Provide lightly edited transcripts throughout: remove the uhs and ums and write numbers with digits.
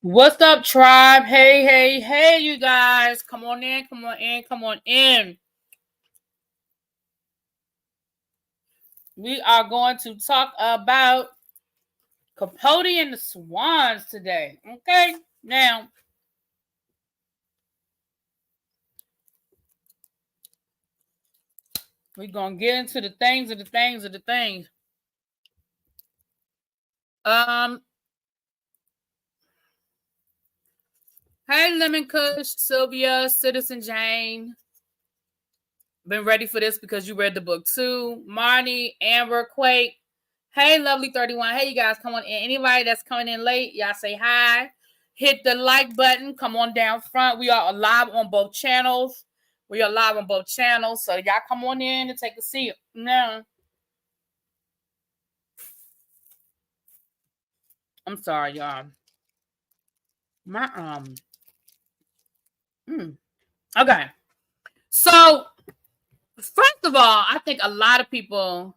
What's up, tribe? Hey, hey, hey, you guys. Come on in, come on in, come on in. We are going to talk about Capote and the Swans today. Okay? Now, we're going to get into the things. Hey, Lemon Kush, Sylvia, Citizen Jane. Been ready for this because you read the book too. Marnie, Amber, Quake. Hey, Lovely 31. Hey, you guys, come on in. Anybody that's coming in late, y'all say hi. Hit the like button. Come on down front. We are live on both channels. So y'all come on in and take a seat. Now, I'm sorry, y'all. Okay. So, first of all, I think a lot of people,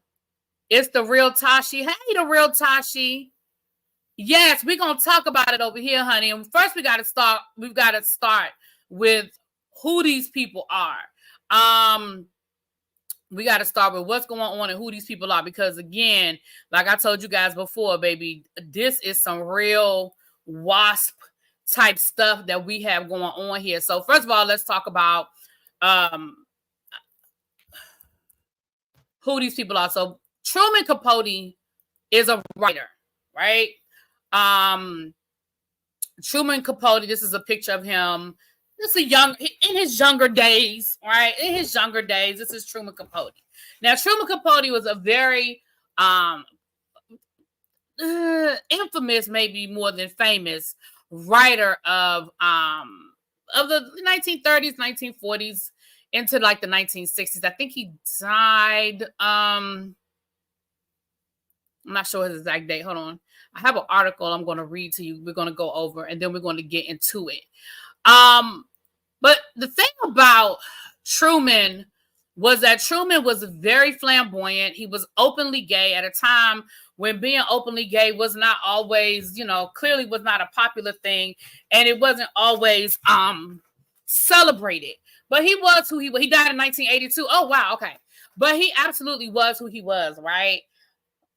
it's the real Tashi. Hey, the real Tashi. Yes, we're gonna talk about it over here, honey. And first, we've got to start with who these people are. We got to start with what's going on and who these people are, because again, like I told you guys before, baby, this is some real WASP type stuff that we have going on here. So first of all, let's talk about who these people are. So Truman Capote is a writer, right? Truman Capote, this is a picture of him. This is in his younger days, right? In his younger days, this is Truman Capote. Now, Truman Capote was a very infamous, maybe more than famous, writer of the 1930s, 1940s into like the 1960s. I think he died. I'm not sure his exact date. Hold on. I have an article I'm going to read to you. We're going to go over, and then we're going to get into it. But the thing about Truman was that Truman was very flamboyant. He was openly gay at a time when being openly gay was not always, clearly was not a popular thing, and it wasn't always celebrated. But he was who he was. He died in 1982. Oh, wow. Okay. But he absolutely was who he was, right?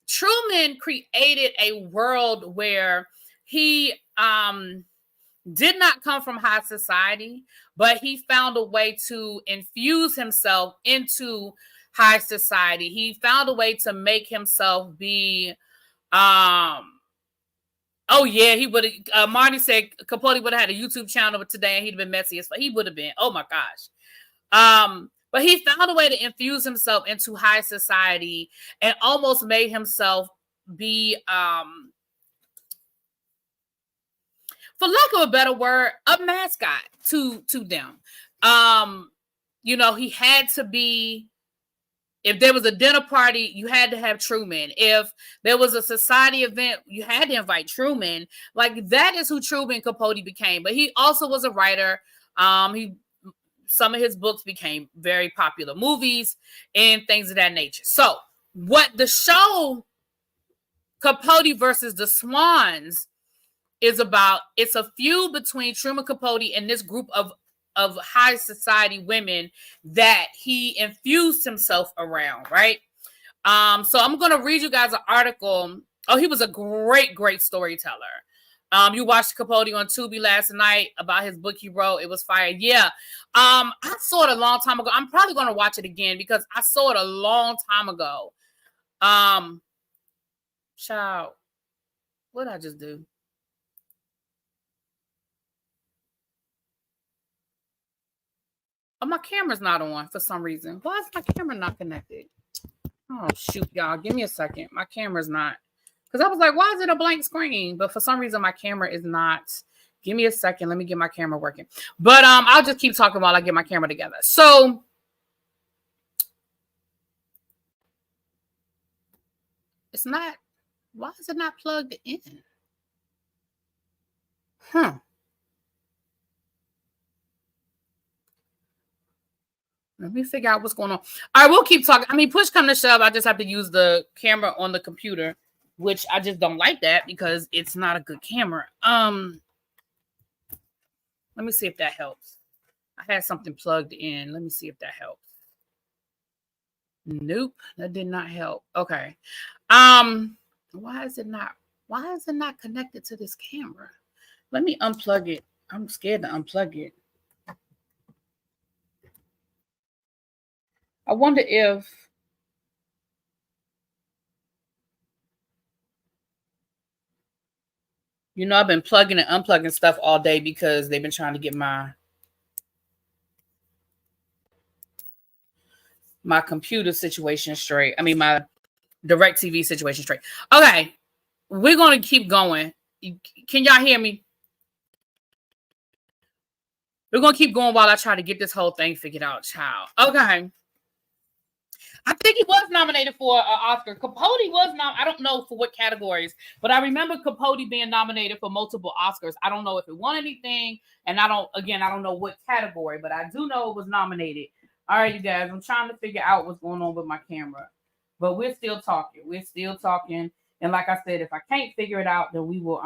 Truman created a world where he did not come from high society, but he found a way to infuse himself into high society. He found a way to make himself be oh yeah, he would have Marty said Capote would have had a YouTube channel today and he'd have been messy as fuck. He would have been. Oh my gosh. But he found a way to infuse himself into high society and almost made himself be for lack of a better word, a mascot to them. He had to be, if there was a dinner party, you had to have Truman. If there was a society event, you had to invite Truman. Like, that is who Truman Capote became. But he also was a writer. Some of his books became very popular movies and things of that nature. So what the show Capote versus the Swans is about, it's a feud between Truman Capote and this group of high society women that he infused himself around, right? So I'm going to read you guys an article. Oh, he was a great, great storyteller. You watched Capote on Tubi last night about his book he wrote. It was fire. Yeah. I saw it a long time ago. I'm probably going to watch it again because I saw it a long time ago. Child, what did I just do? Oh, my camera's not on for some reason. Why is my camera not connected? Oh, shoot, y'all. Give me a second. My camera's not. Because I was like, why is it a blank screen? But for some reason, my camera is not. Give me a second. Let me get my camera working. But I'll just keep talking while I get my camera together. So it's not. Why is it not plugged in? Let me figure out what's going on. All right, we'll keep talking. I mean, push come to shove, I just have to use the camera on the computer, which I just don't like that because it's not a good camera. Let me see if that helps. I had something plugged in. Let me see if that helps. Nope, that did not help. Okay. Why is it not connected to this camera? Let me unplug it. I'm scared to unplug it. I wonder if I've been plugging and unplugging stuff all day because they've been trying to get my computer situation straight. I mean, my DirecTV situation straight. Okay, we're going to keep going. Can y'all hear me? We're going to keep going while I try to get this whole thing figured out, child. Okay. I think he was nominated for an Oscar. Capote was I don't know for what categories, but I remember Capote being nominated for multiple Oscars. I don't know if it won anything, and I don't know what category, but I do know it was nominated. All right, you guys, I'm trying to figure out what's going on with my camera, but we're still talking. And like I said, if I can't figure it out, then we will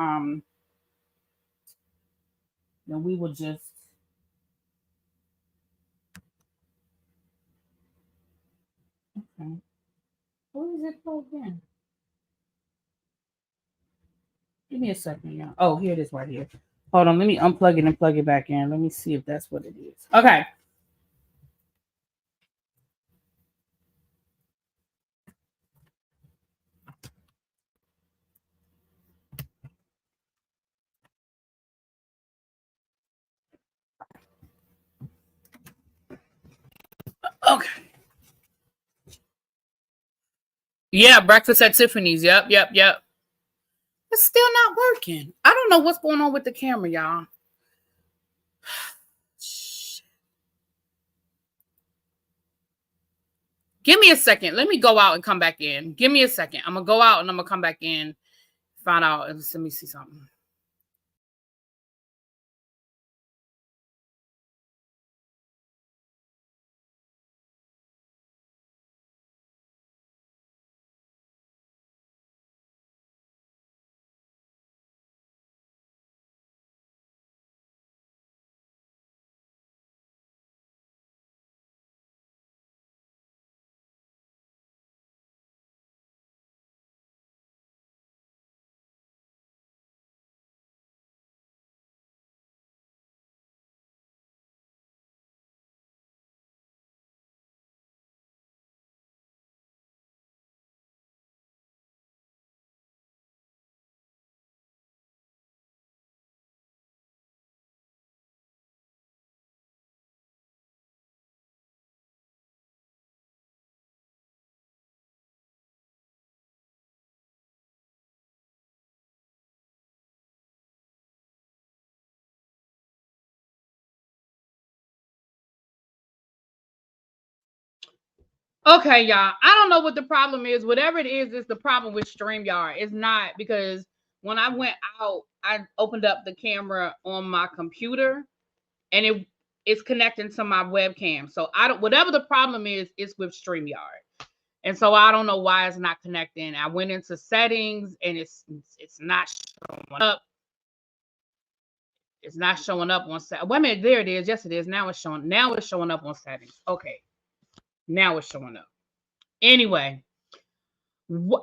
just. Okay. Where is it plugged in? Give me a second, y'all. Oh, here it is right here. Hold on. Let me unplug it and plug it back in. Let me see if that's what it is. Okay. Okay. Yeah, breakfast at Tiffany's. Yep. It's still not working. I don't know what's going on with the camera, y'all. Give me a second. Let me go out and come back in. Give me a second. I'm going to go out and I'm going to come back in. Find out. Let me see something. Okay, y'all. I don't know what the problem is. Whatever it is, it's the problem with StreamYard. It's not because when I went out, I opened up the camera on my computer and it's connecting to my webcam. So whatever the problem is, it's with StreamYard. And so I don't know why it's not connecting. I went into settings and it's not showing up. It's not showing up on set. Wait a minute, there it is. Yes, it is. Now it's showing up on settings. Okay. Now it's showing up. Anyway,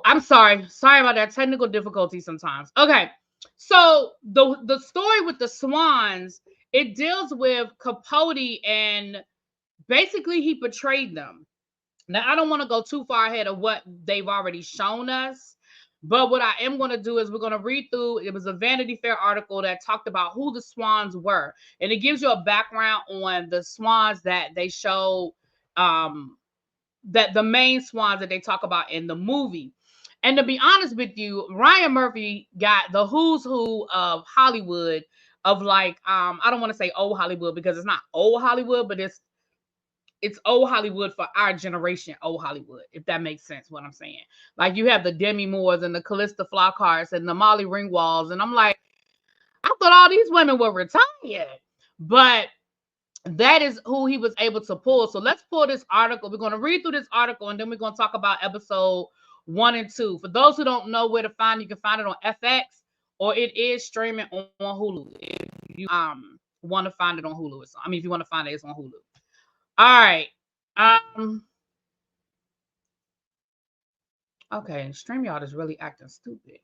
I'm sorry. Sorry about that technical difficulty sometimes. Okay. So the story with the Swans, it deals with Capote and basically he betrayed them. Now, I don't want to go too far ahead of what they've already shown us, but what I am going to do is we're going to read through. It was a Vanity Fair article that talked about who the Swans were, and it gives you a background on the Swans that they show, that the main Swans that they talk about in the movie. And to be honest with you, Ryan Murphy got the who's who of Hollywood, of like, I don't want to say old Hollywood because it's not old Hollywood, but it's old Hollywood for our generation, old Hollywood, if that makes sense what I'm saying. Like you have the Demi Moores and the Callista Flockharts and the Molly Ringwalds. And I'm like, I thought all these women were retired. But that is who he was able to pull. So let's pull this article. We're going to read through this article and then we're going to talk about episode 1 and 2. For those who don't know where to find, you can find it on FX or it is streaming on Hulu. want to find it on Hulu. If you want to find it, it's on Hulu. All right. Okay, StreamYard is really acting stupid.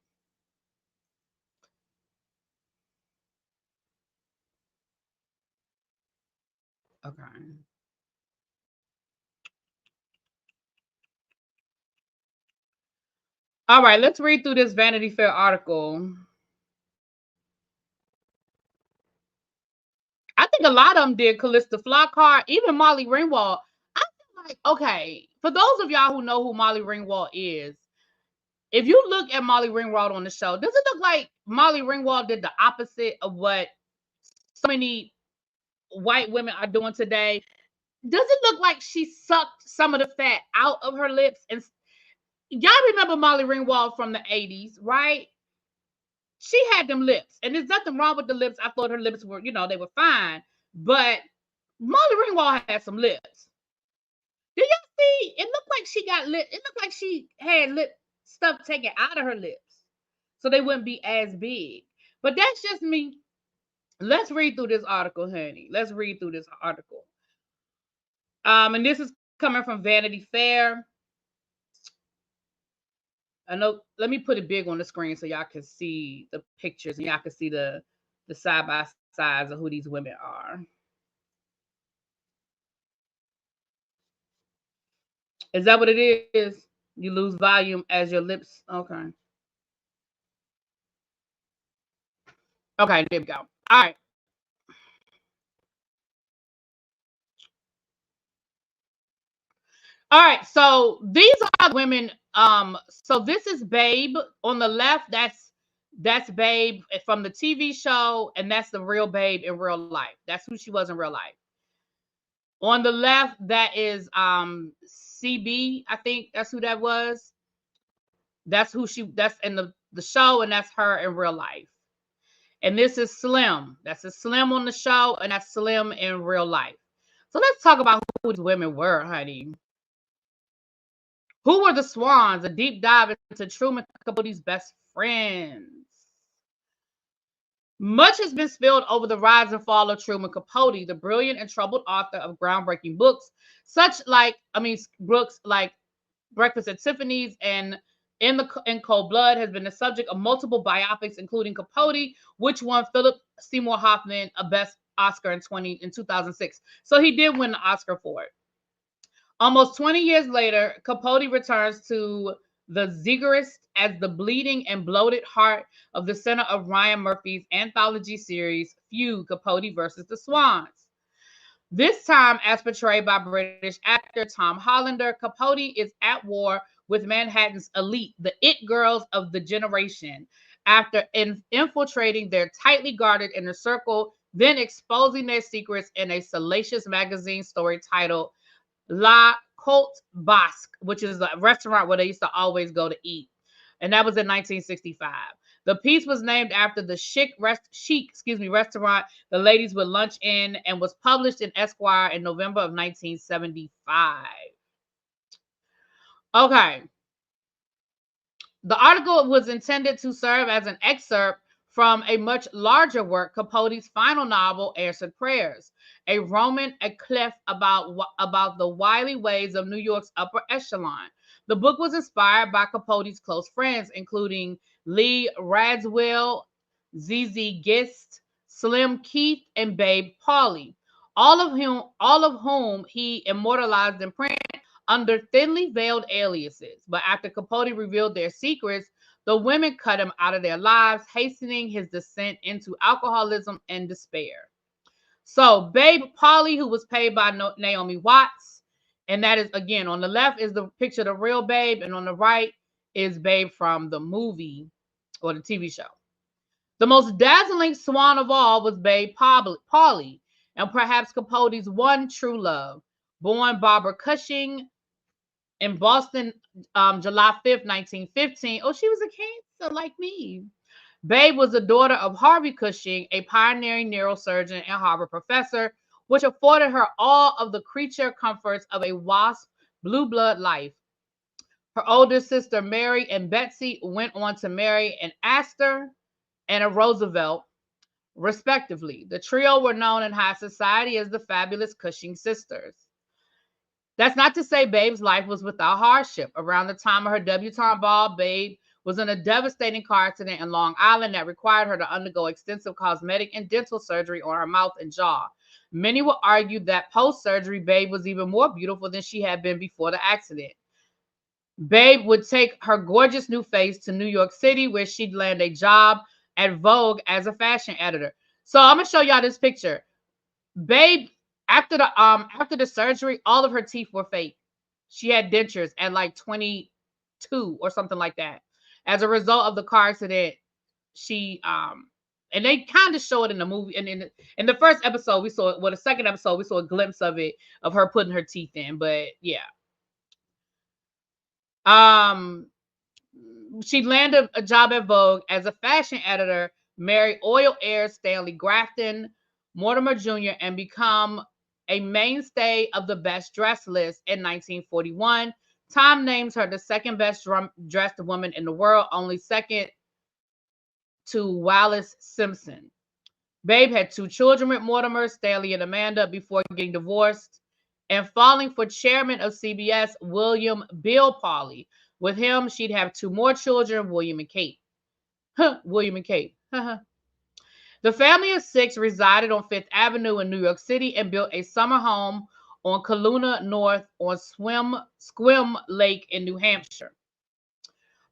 Okay. All right, let's read through this Vanity Fair article. I think a lot of them did. Callista Flockhart, even Molly Ringwald. I feel like, okay, for those of y'all who know who Molly Ringwald is, if you look at Molly Ringwald on the show, does it look like Molly Ringwald did the opposite of what so many white women are doing today? Does it look like she sucked some of the fat out of her lips? And y'all remember Molly Ringwald from the 80s, right? She had them lips, and there's nothing wrong with the lips. I thought her lips were, they were fine, but Molly Ringwald had some lips. Did y'all see? It looked like she got lip. It looked like she had lip stuff taken out of her lips, so they wouldn't be as big. But that's just me. Let's read through this article, honey. Let's read through this article. And this is coming from Vanity Fair. I know. Let me put it big on the screen so y'all can see the pictures and y'all can see the side by sides of who these women are. Is that what it is? You lose volume as your lips. Okay. Okay, there we go. All right. All right. So these are women. So this is Babe on the left. That's Babe from the TV show, and that's the real Babe in real life. That's who she was in real life. On the left, that is CB. I think that's who that was. That's in the show, and that's her in real life. And this is Slim. That's a Slim on the show, and that's Slim in real life. So let's talk about who these women were, honey. Who were the Swans? A deep dive into Truman Capote's best friends. Much has been spilled over the rise and fall of Truman Capote, the brilliant and troubled author of groundbreaking books, books like Breakfast at Tiffany's and In Cold Blood has been the subject of multiple biopics, including Capote, which won Philip Seymour Hoffman a Best Oscar in 2006. So he did win the Oscar for it. Almost 20 years later, Capote returns to the zeitgeist as the bleeding and bloated heart of the center of Ryan Murphy's anthology series, Feud, Capote versus the Swans. This time, as portrayed by British actor Tom Hollander, Capote is at war with Manhattan's elite, the it girls of the generation, after infiltrating their tightly guarded inner circle, then exposing their secrets in a salacious magazine story titled La Côte Basque, which is a restaurant where they used to always go to eat. And that was in 1965. The piece was named after the chic restaurant the ladies would lunch in and was published in Esquire in November of 1975. Okay. The article was intended to serve as an excerpt from a much larger work, Capote's final novel, Answered Prayers, a roman eclipse about the wily ways of New York's upper echelon. The book was inspired by Capote's close friends, including Lee Radziwill, ZZ Gist, Slim Keith, and Babe Pauley, all of whom he immortalized in print under thinly veiled aliases. But after Capote revealed their secrets, the women cut him out of their lives, hastening his descent into alcoholism and despair. So Babe Pauley, who was played by Naomi Watts, and that is, again, on the left is the picture of the real Babe, and on the right is Babe from the movie or the TV show. The most dazzling swan of all was Babe Pauley, and perhaps Capote's one true love, born Barbara Cushing in Boston, July 5th, 1915. Oh, she was a Cancer like me. Babe was the daughter of Harvey Cushing, a pioneering neurosurgeon and Harvard professor, which afforded her all of the creature comforts of a WASP blue blood life. Her older sister Mary and Betsy went on to marry an Astor and a Roosevelt. respectively. The trio were known in high society as the fabulous Cushing sisters. That's not to say Babe's life was without hardship. Around the time of her debutante ball, Babe was in a devastating car accident in Long Island that required her to undergo extensive cosmetic and dental surgery on her mouth and jaw. Many would argue that post-surgery, Babe was even more beautiful than she had been before the accident. Babe would take her gorgeous new face to New York City, where she'd land a job at Vogue as a fashion editor. So I'm gonna show y'all this picture. Babe, after the surgery, all of her teeth were fake. She had dentures at like 22 or something like that. As a result of the car accident, she and they kind of show it in the movie. And in the first episode, we saw it. Well, the second episode, we saw a glimpse of it, of her putting her teeth in. But yeah. She landed a job at Vogue as a fashion editor, married oil heir Stanley Grafton Mortimer Jr., and become a mainstay of the best dressed list in 1941. Time names her the second best dressed woman in the world, only second to Wallis Simpson. Babe had 2 children with Mortimer, Stanley and Amanda, before getting divorced and falling for chairman of CBS, William Bill Pauly. With him, she'd have 2 more children, William and Kate. William and Kate. The family of 6 resided on 5th Avenue in New York City and built a summer home on Kaluna North on Squim Lake in New Hampshire.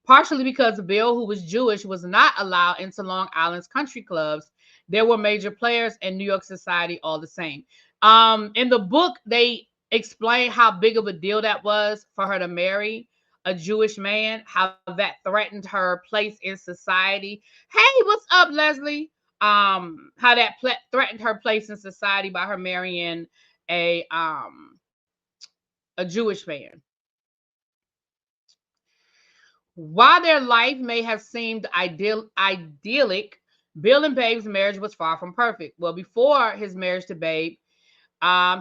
Partially because Bill, who was Jewish, was not allowed into Long Island's country clubs, there were major players in New York society all the same. In the book, they explain how big of a deal that was for her to marry a Jewish man, how that threatened her place in society. Hey, what's up, Leslie? How that threatened her place in society by her marrying a Jewish man. While their life may have seemed idyllic, Bill and Babe's marriage was far from perfect. Well, before his marriage to Babe,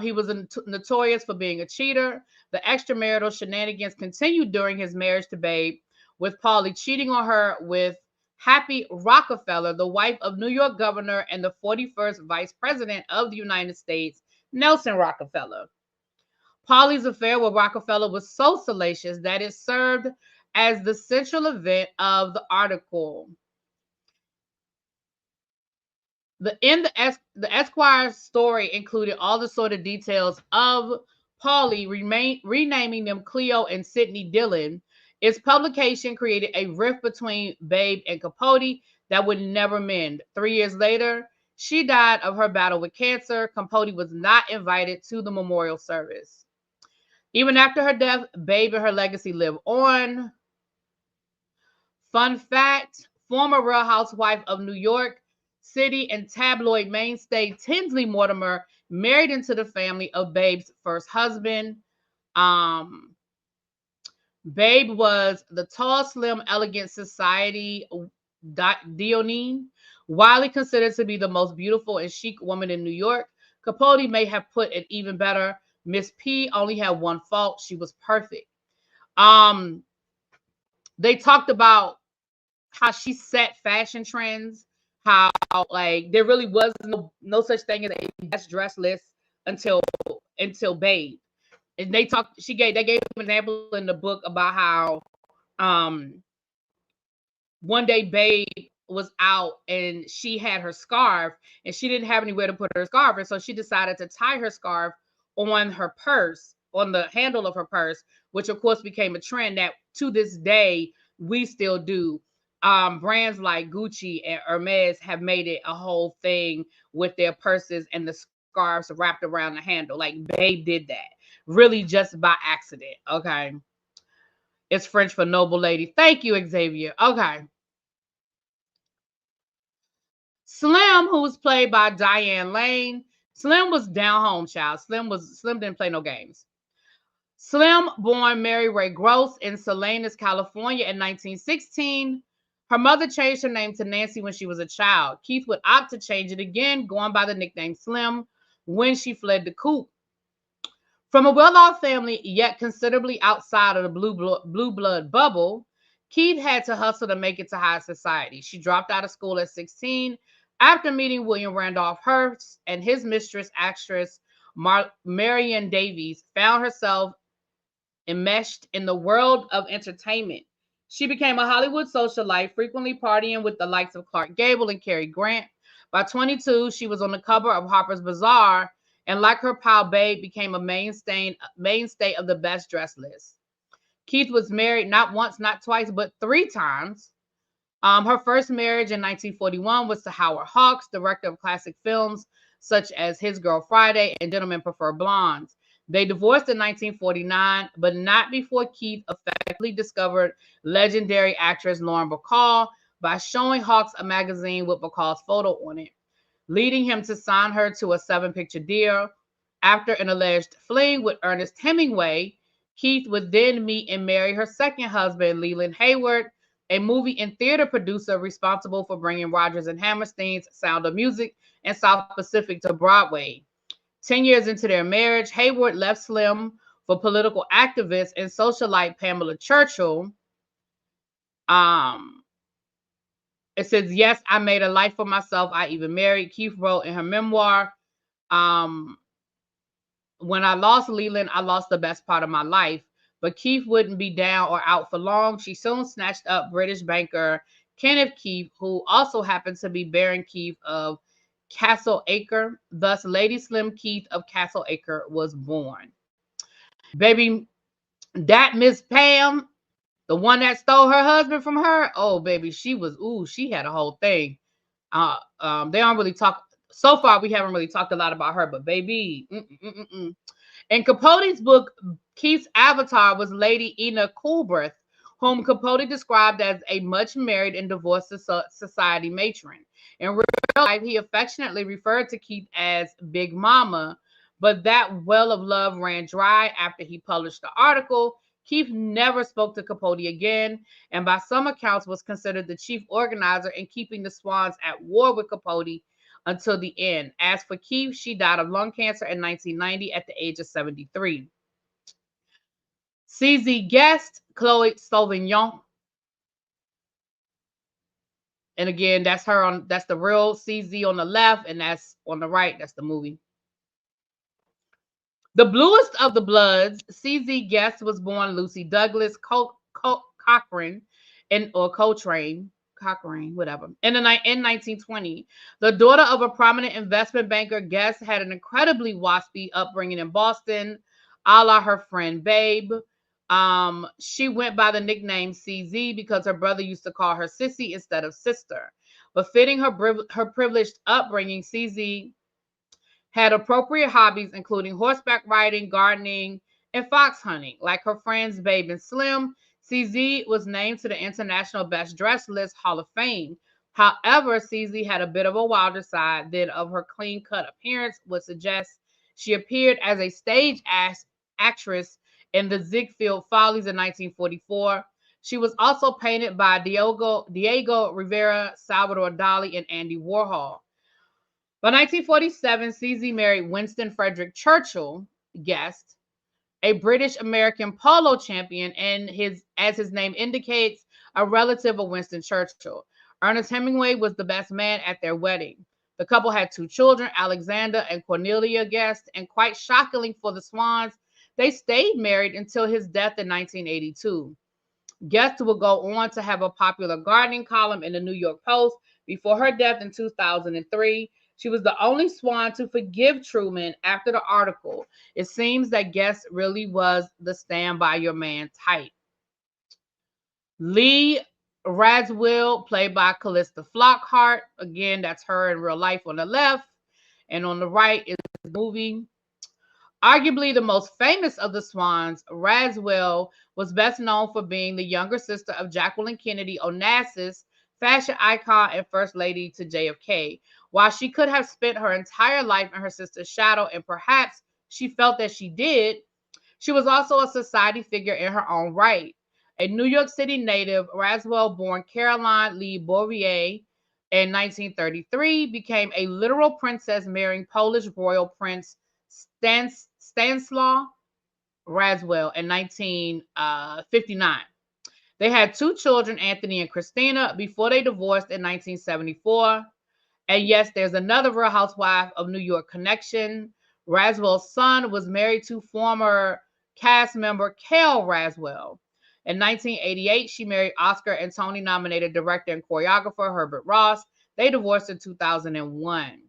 he was notorious for being a cheater. The extramarital shenanigans continued during his marriage to Babe, with Pauly cheating on her with Happy Rockefeller, the wife of New York governor and the 41st vice president of the United States, Nelson Rockefeller. Pauly's affair with Rockefeller was so salacious that it served as the central event of the article. The Esquire story included all the sort of details of Pauly renaming them Cleo and Sidney Dillon. Its publication created a rift between Babe and Capote that would never mend. 3 years later, she died of her battle with cancer. Capote was not invited to the memorial service. Even after her death, Babe and her legacy live on. Fun fact, former Real Housewife of New York City and tabloid mainstay Tinsley Mortimer married into the family of Babe's first husband. Babe was the tall, slim, elegant society Dionne, widely considered to be the most beautiful and chic woman in New York. Capote may have put it even better. Miss P only had one fault. She was perfect. They talked about how she set fashion trends, how like there really was no such thing as a best dress list until Babe. And they gave an example in the book about how one day Babe was out and she had her scarf and she didn't have anywhere to put her scarf, and so she decided to tie her scarf on her purse, on the handle of her purse, which of course became a trend that to this day we still do. Brands like Gucci and Hermes have made it a whole thing with their purses and the scarves wrapped around the handle. Like Babe did that, really just by accident. Okay. It's French for noble lady. Thank you, Xavier. Okay. Slim, who was played by Diane Lane. Slim was down home, child. Slim didn't play no games. Slim, born Mary Ray Gross in Salinas, California in 1916. Her mother changed her name to Nancy when she was a child. Keith would opt to change it again, going by the nickname Slim when she fled the coop. From a well-off family, yet considerably outside of the blue blood bubble, Keith had to hustle to make it to high society. She dropped out of school at 16 After meeting William Randolph Hearst and his mistress, actress Marion Davies, found herself enmeshed in the world of entertainment. She became a Hollywood socialite, frequently partying with the likes of Clark Gable and Cary Grant. By 22, she was on the cover of Harper's Bazaar, and like her pal Babe, became a mainstay of the best dressed list. Keith was married not once, not twice, but 3 times. Her first marriage in 1941 was to Howard Hawks, director of classic films such as His Girl Friday and Gentlemen Prefer Blondes. They divorced in 1949, but not before Keith effectively discovered legendary actress Lauren Bacall by showing Hawks a magazine with Bacall's photo on it, leading him to sign her to a 7-picture deal. After an alleged fling with Ernest Hemingway, Keith would then meet and marry her second husband, Leland Hayward, a movie and theater producer responsible for bringing Rodgers and Hammerstein's Sound of Music and South Pacific to Broadway. 10 years into their marriage, Hayward left Slim for political activist and socialite Pamela Churchill. It says, yes, I made a life for myself. I even married. Keith wrote in her memoir, when I lost Leland, I lost the best part of my life. But Keith wouldn't be down or out for long. She soon snatched up British banker Kenneth Keith, who also happened to be Baron Keith of Castle Acre. Thus, Lady Slim Keith of Castle Acre was born. Baby, that Miss Pam, the one that stole her husband from her, oh, baby, she had a whole thing. They don't really talk. So far, we haven't really talked a lot about her, but baby, In Capote's book, Keith's avatar was Lady Ina Coolbrith, whom Capote described as a much married and divorced society matron. In real life, he affectionately referred to Keith as Big Mama, but that well of love ran dry after he published the article. Keith never spoke to Capote again, and by some accounts was considered the chief organizer in keeping the Swans at war with Capote until the end. As for Keith, she died of lung cancer in 1990 at the age of 73. CZ Guest, Chloe Sauvignon. And again, that's the real CZ on the left, and that's on the right. That's the movie. The bluest of the bloods, CZ Guest was born Lucy Douglas Cochrane, whatever, in 1920. The daughter of a prominent investment banker, Guest had an incredibly waspy upbringing in Boston, a la her friend Babe. She went by the nickname CZ because her brother used to call her Sissy instead of sister. But fitting her privileged upbringing, CZ had appropriate hobbies, including horseback riding, gardening, and fox hunting. Like her friends Babe and Slim, CZ was named to the International Best Dressed List Hall of Fame. However, CZ had a bit of a wilder side than of her clean-cut appearance would suggest. She appeared as a stage actress in the Ziegfeld Follies in 1944. She was also painted by Diego Rivera, Salvador Dali, and Andy Warhol. By 1947, CZ married Winston Frederick Churchill, Guest, a British-American polo champion, and as his name indicates, a relative of Winston Churchill. Ernest Hemingway was the best man at their wedding. The couple had 2 children, Alexander and Cornelia Guest, and quite shockingly for the Swans, they stayed married until his death in 1982. Guest would go on to have a popular gardening column in the New York Post before her death in 2003. She was the only Swan to forgive Truman after the article. It seems that Guest really was the stand by your man type. Lee Radziwill, played by Callista Flockhart. Again, that's her in real life on the left. And on the right is the movie. Arguably the most famous of the Swans, Radziwill was best known for being the younger sister of Jacqueline Kennedy Onassis, fashion icon and first lady to JFK. While she could have spent her entire life in her sister's shadow, and perhaps she felt that she did, she was also a society figure in her own right. A New York City native, Radziwill, born Caroline Lee Bouvier in 1933, became a literal princess, marrying Polish royal prince Stanislaw Radziwill in 1959. They had 2 children, Anthony and Christina, before they divorced in 1974. And yes, there's another Real Housewife of New York connection. Raswell's son was married to former cast member Kel Raswell. In 1988, she married Oscar and Tony nominated director and choreographer Herbert Ross. They divorced in 2001.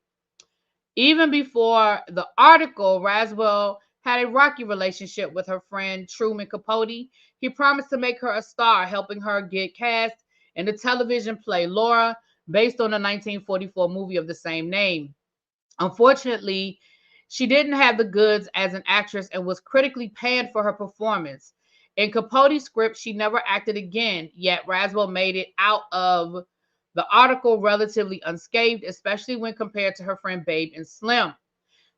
Even before the article, Raswell had a rocky relationship with her friend Truman Capote. He promised to make her a star, helping her get cast in the television play Laura, based on the 1944 movie of the same name. Unfortunately, she didn't have the goods as an actress and was critically panned for her performance. In Capote's script, she never acted again, yet Raswell made it out of the article relatively unscathed, especially when compared to her friend Babe and Slim.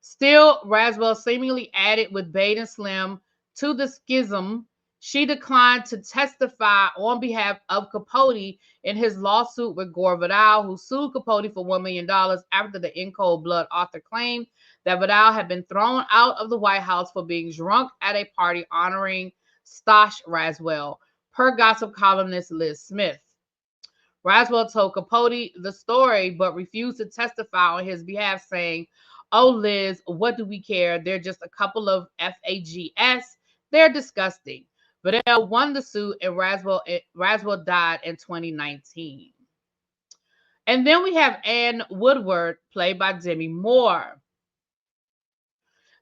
Still, Raswell seemingly added with Babe and Slim to the schism. She declined to testify on behalf of Capote in his lawsuit with Gore Vidal, who sued Capote for $1 million after the In Cold Blood author claimed that Vidal had been thrown out of the White House for being drunk at a party honoring Stash Raswell, per gossip columnist Liz Smith. Raswell told Capote the story, but refused to testify on his behalf, saying, "Oh, Liz, what do we care? They're just a couple of FAGs. They're disgusting." Vidal won the suit, and Raswell died in 2019. And then we have Ann Woodward, played by Demi Moore.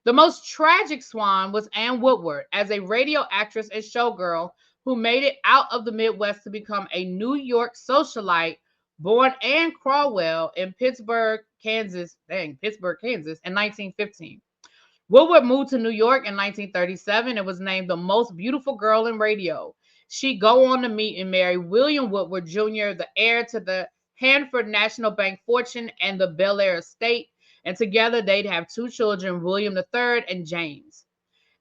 The most tragic swan was Ann Woodward, as a radio actress and showgirl who made it out of the Midwest to become a New York socialite. Born Ann Crawwell in Pittsburgh, Kansas, in 1915. Woodward moved to New York in 1937 and was named the most beautiful girl in radio. She'd go on to meet and marry William Woodward Jr., the heir to the Hanford National Bank fortune and the Bel Air estate, and together they'd have two children, William III and James.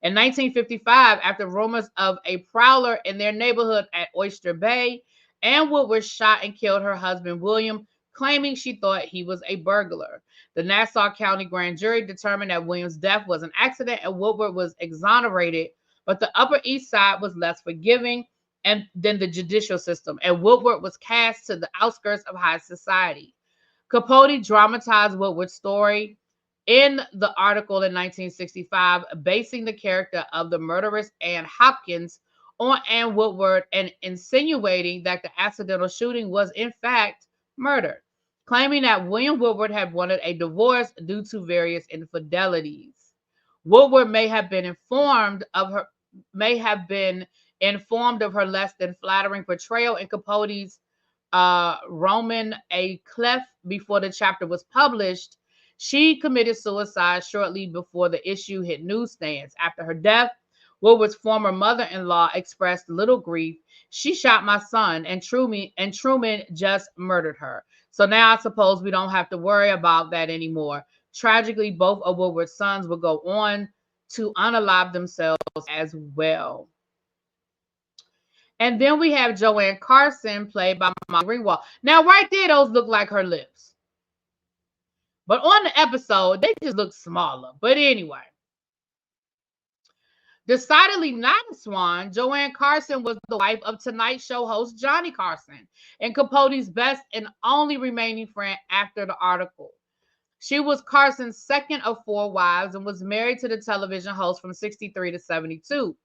In 1955, after rumors of a prowler in their neighborhood at Oyster Bay, Ann Woodward shot and killed her husband, William, claiming she thought he was a burglar. The Nassau County grand jury determined that William's death was an accident and Woodward was exonerated, but the Upper East Side was less forgiving than the judicial system, and Woodward was cast to the outskirts of high society. Capote dramatized Woodward's story in the article in 1965, basing the character of the murderess Ann Hopkins on Ann Woodward and insinuating that the accidental shooting was in fact murder, claiming that William Woodward had wanted a divorce due to various infidelities. Woodward may have been informed of her less than flattering portrayal in Capote's Roman A. Clef before the chapter was published. She committed suicide shortly before the issue hit newsstands. After her death, Woodward's former mother-in-law expressed little grief. "She shot my son, and Truman just murdered her. So now I suppose we don't have to worry about that anymore." Tragically, both of Woodward's sons would go on to unalive themselves as well. And then we have Joanne Carson, played by Molly Ringwald. Now, right there, those look like her lips. But on the episode, they just look smaller. But anyway. Decidedly not a swan, Joanne Carson was the wife of Tonight Show host Johnny Carson and Capote's best and only remaining friend after the article. She was Carson's second of four wives and was married to the television host from 1963 to 1972.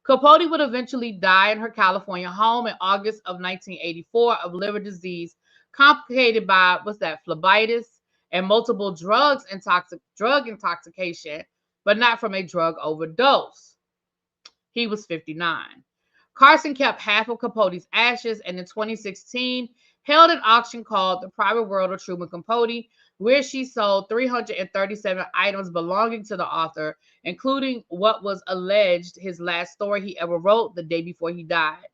Capote would eventually die in her California home in August of 1984 of liver disease complicated by, phlebitis and multiple drug intoxication, but not from a drug overdose. He was 59. Carson kept half of Capote's ashes and in 2016 held an auction called The Private World of Truman Capote, where she sold 337 items belonging to the author, including what was alleged his last story he ever wrote the day before he died.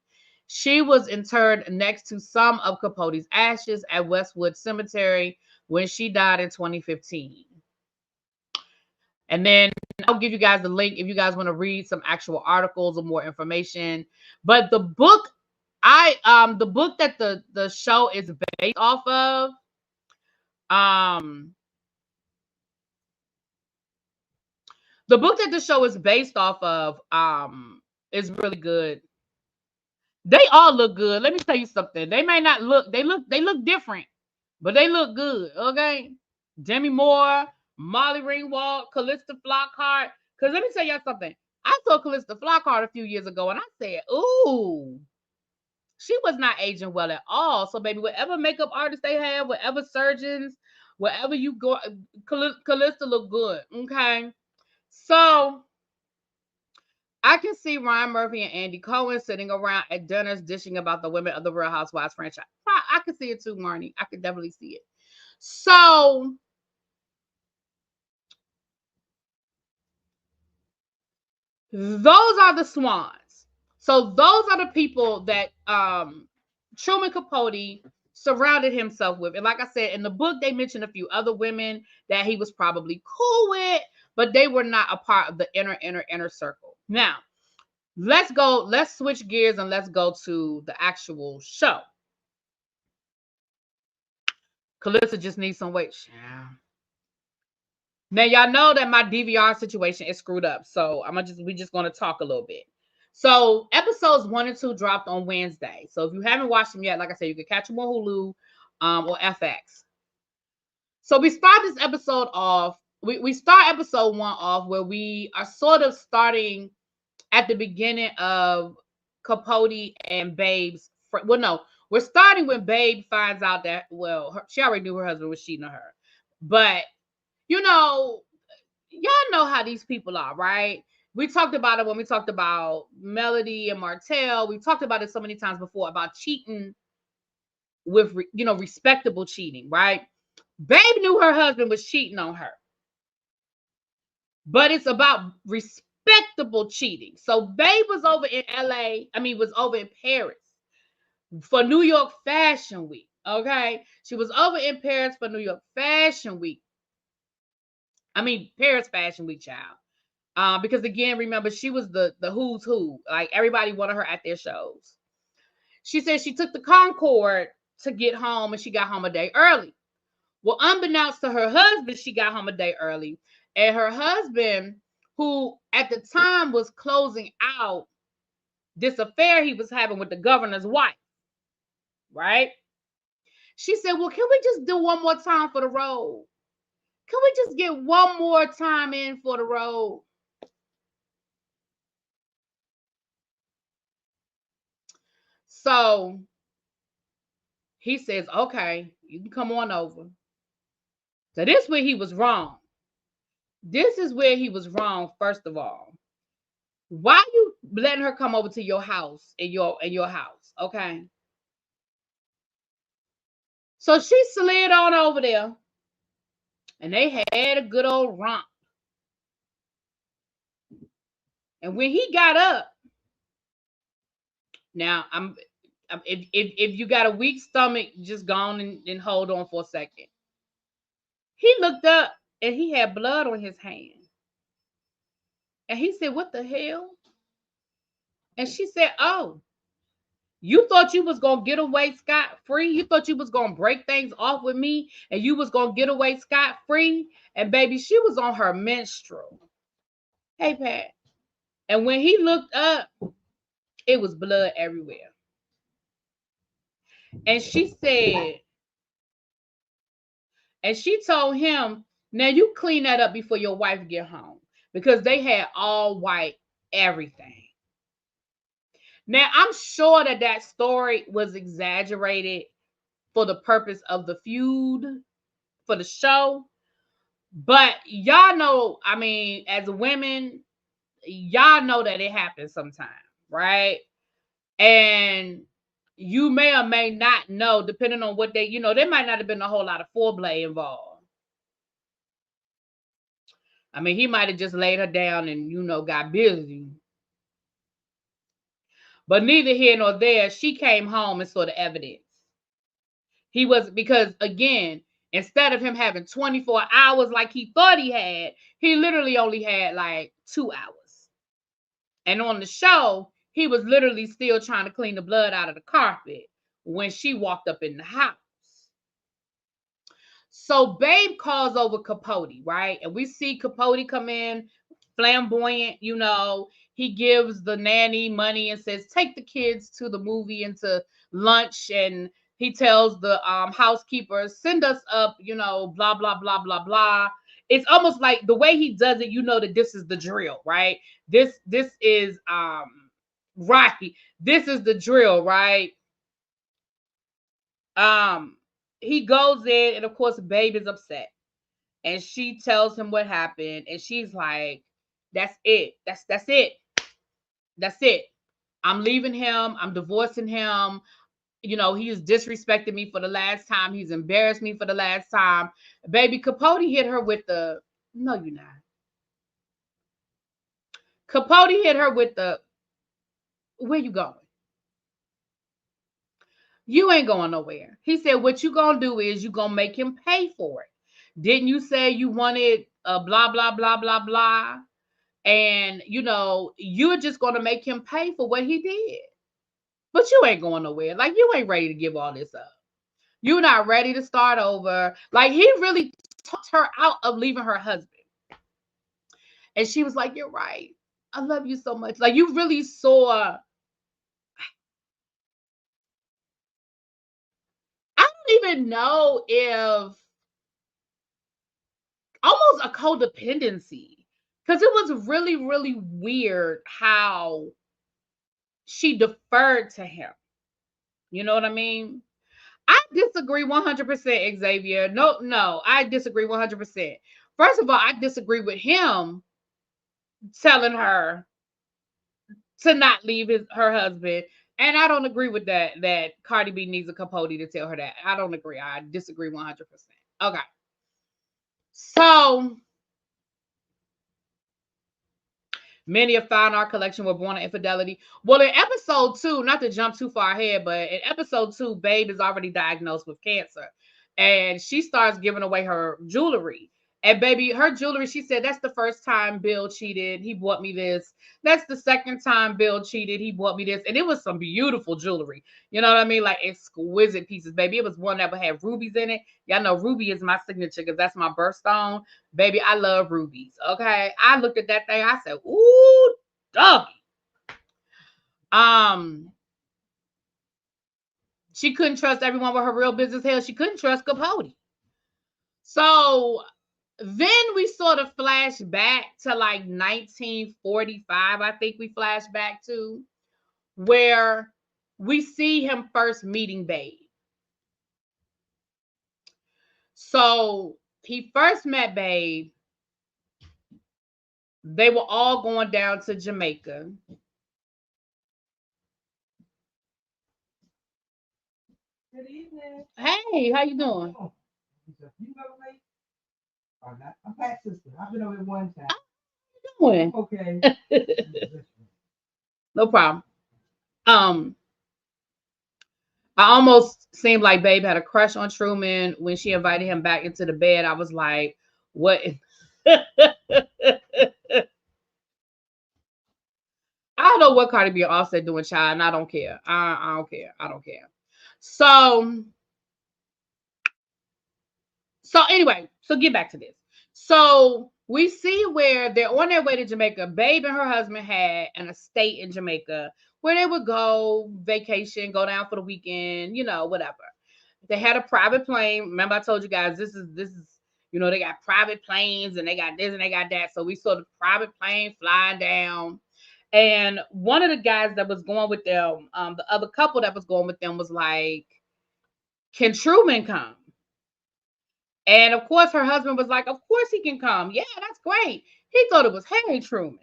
She was interred next to some of Capote's ashes at Westwood Cemetery when she died in 2015. And then I'll give you guys the link if you guys want to read some actual articles or more information. But the book, the book that the show is based off of, the book that the show is based off of, is really good. They all look good. Let me tell you something. They may not look, they look different. But they look good, okay? Demi Moore, Molly Ringwald, Callista Flockhart. Because let me tell y'all something. I saw Callista Flockhart a few years ago, and I said, ooh, she was not aging well at all. So, baby, whatever makeup artists they have, whatever surgeons, wherever you go, Callista look good, okay? So, I can see Ryan Murphy and Andy Cohen sitting around at dinners dishing about the women of the Real Housewives franchise. I can see it too, Marnie. I can definitely see it. So, those are the Swans. So those are the people that Truman Capote surrounded himself with. And like I said, in the book, they mentioned a few other women that he was probably cool with, but they were not a part of the inner circle. Now, let's switch gears and let's go to the actual show. Calissa just needs some weight. Yeah. Now y'all know that my DVR situation is screwed up, so we just gonna talk a little bit. So episodes 1 and 2 dropped on Wednesday. So if you haven't watched them yet, like I said, you can catch them on Hulu or FX. So we start this episode off. We start episode 1 off where we are sort of starting at the beginning of Capote and Babe's. Well, no, we're starting when Babe finds out that she already knew her husband was cheating on her, but you know, y'all know how these people are, right? We talked about it when we talked about Melody and Martell. We talked about it so many times before about cheating with, respectable cheating, right? Babe knew her husband was cheating on her, but it's about respectable cheating. So Babe was over in was over in Paris for New York Fashion Week, okay? She was over in Paris for New York Fashion Week. Paris Fashion Week, child. Because again, remember, she was the who's who. Like, everybody wanted her at their shows. She said she took the Concorde to get home, and she got home a day early. Well, unbeknownst to her husband, she got home a day early. And her husband, who at the time was closing out this affair he was having with the governor's wife, right? She said, well, can we just do one more time for the road? Can we just get one more time in for the road? So he says, okay, you can come on over. So this is where he was wrong. This is where he was wrong, first of all. Why you letting her come over to your house, in your house, okay? So she slid on over there, and they had a good old romp. And when he got up, now if you got a weak stomach, just go on and hold on for a second. He looked up and he had blood on his hand. And he said, what the hell? And she said, oh, you thought you was going to get away scot-free? You thought you was going to break things off with me and you was going to get away scot-free? And baby, she was on her menstrual. Hey, Pat. And when he looked up, it was blood everywhere. And she told him, now you clean that up before your wife get home. Because they had all white everything. Now, I'm sure that story was exaggerated for the purpose of the feud, for the show. But y'all know, as women, y'all know that it happens sometimes, right? And you may or may not know, depending on what there might not have been a whole lot of foreplay involved. He might have just laid her down and, got busy. But neither here nor there, she came home and saw the evidence. Because again, instead of him having 24 hours like he thought he had, he literally only had like 2 hours. And on the show, he was literally still trying to clean the blood out of the carpet when she walked up in the house. So Babe calls over Capote, right? And we see Capote come in, flamboyant, he gives the nanny money and says, take the kids to the movie and to lunch. And he tells the housekeeper, send us up, blah, blah, blah, blah, blah. It's almost like the way he does it, that this is the drill, right? This is right. This is the drill, right? He goes in, and of course, Babe is upset. And she tells him what happened, and she's like, that's it. That's it. That's it. I'm leaving him. I'm divorcing him. He has disrespected me for the last time. He's embarrassed me for the last time. Baby, Capote hit her with the, no, you're not. Capote hit her with the, where you going? You ain't going nowhere. He said, what you gonna do is you gonna make him pay for it. Didn't you say you wanted blah, blah, blah, blah, blah? And, you're just gonna make him pay for what he did. But you ain't going nowhere. Like, you ain't ready to give all this up. You're not ready to start over. Like, he really talked her out of leaving her husband. And she was like, you're right. I love you so much. Like, you really saw. I don't even know if almost a codependency. Because it was really, really weird how she deferred to him. You know what I mean? I disagree 100%, Xavier. No, I disagree 100%. First of all, I disagree with him telling her to not leave her husband. And I don't agree with that Cardi B needs a Capote to tell her that. I don't agree. I disagree 100%. Okay. So, many have found our collection were born of infidelity. Well, in episode 2, not to jump too far ahead, but in episode 2, Babe is already diagnosed with cancer. And she starts giving away her jewelry. And baby, her jewelry, she said, that's the first time Bill cheated. He bought me this. That's the second time Bill cheated. He bought me this. And it was some beautiful jewelry. You know what I mean? Like exquisite pieces, baby. It was one that would have rubies in it. Y'all know ruby is my signature because that's my birthstone. Baby, I love rubies. Okay. I looked at that thing. I said, ooh, doggy. She couldn't trust everyone with her real business. Hell, she couldn't trust Capote. So then we sort of flash back to like 1945, I think we flash back to, where we see him first meeting Babe. So he first met Babe. They were all going down to Jamaica. Good evening. Hey, how you doing? I'm back, sister. I've been over here one time. How you doing? Okay. No problem. I almost seemed like Babe had a crush on Truman when she invited him back into the bed. I was like, what? I don't know what Cardi B and Offset doing, child, and I don't care. I don't care. I don't care. So anyway, so get back to this. So we see where they're on their way to Jamaica. Babe and her husband had an estate in Jamaica where they would go vacation, go down for the weekend, whatever. They had a private plane. Remember, I told you guys this is they got private planes and they got this and they got that. So we saw the private plane flying down. And one of the guys that was going with them, the other couple that was going with them was like, can Truman come? And of course, her husband was like, of course he can come. Yeah, that's great. He thought it was Harry Truman.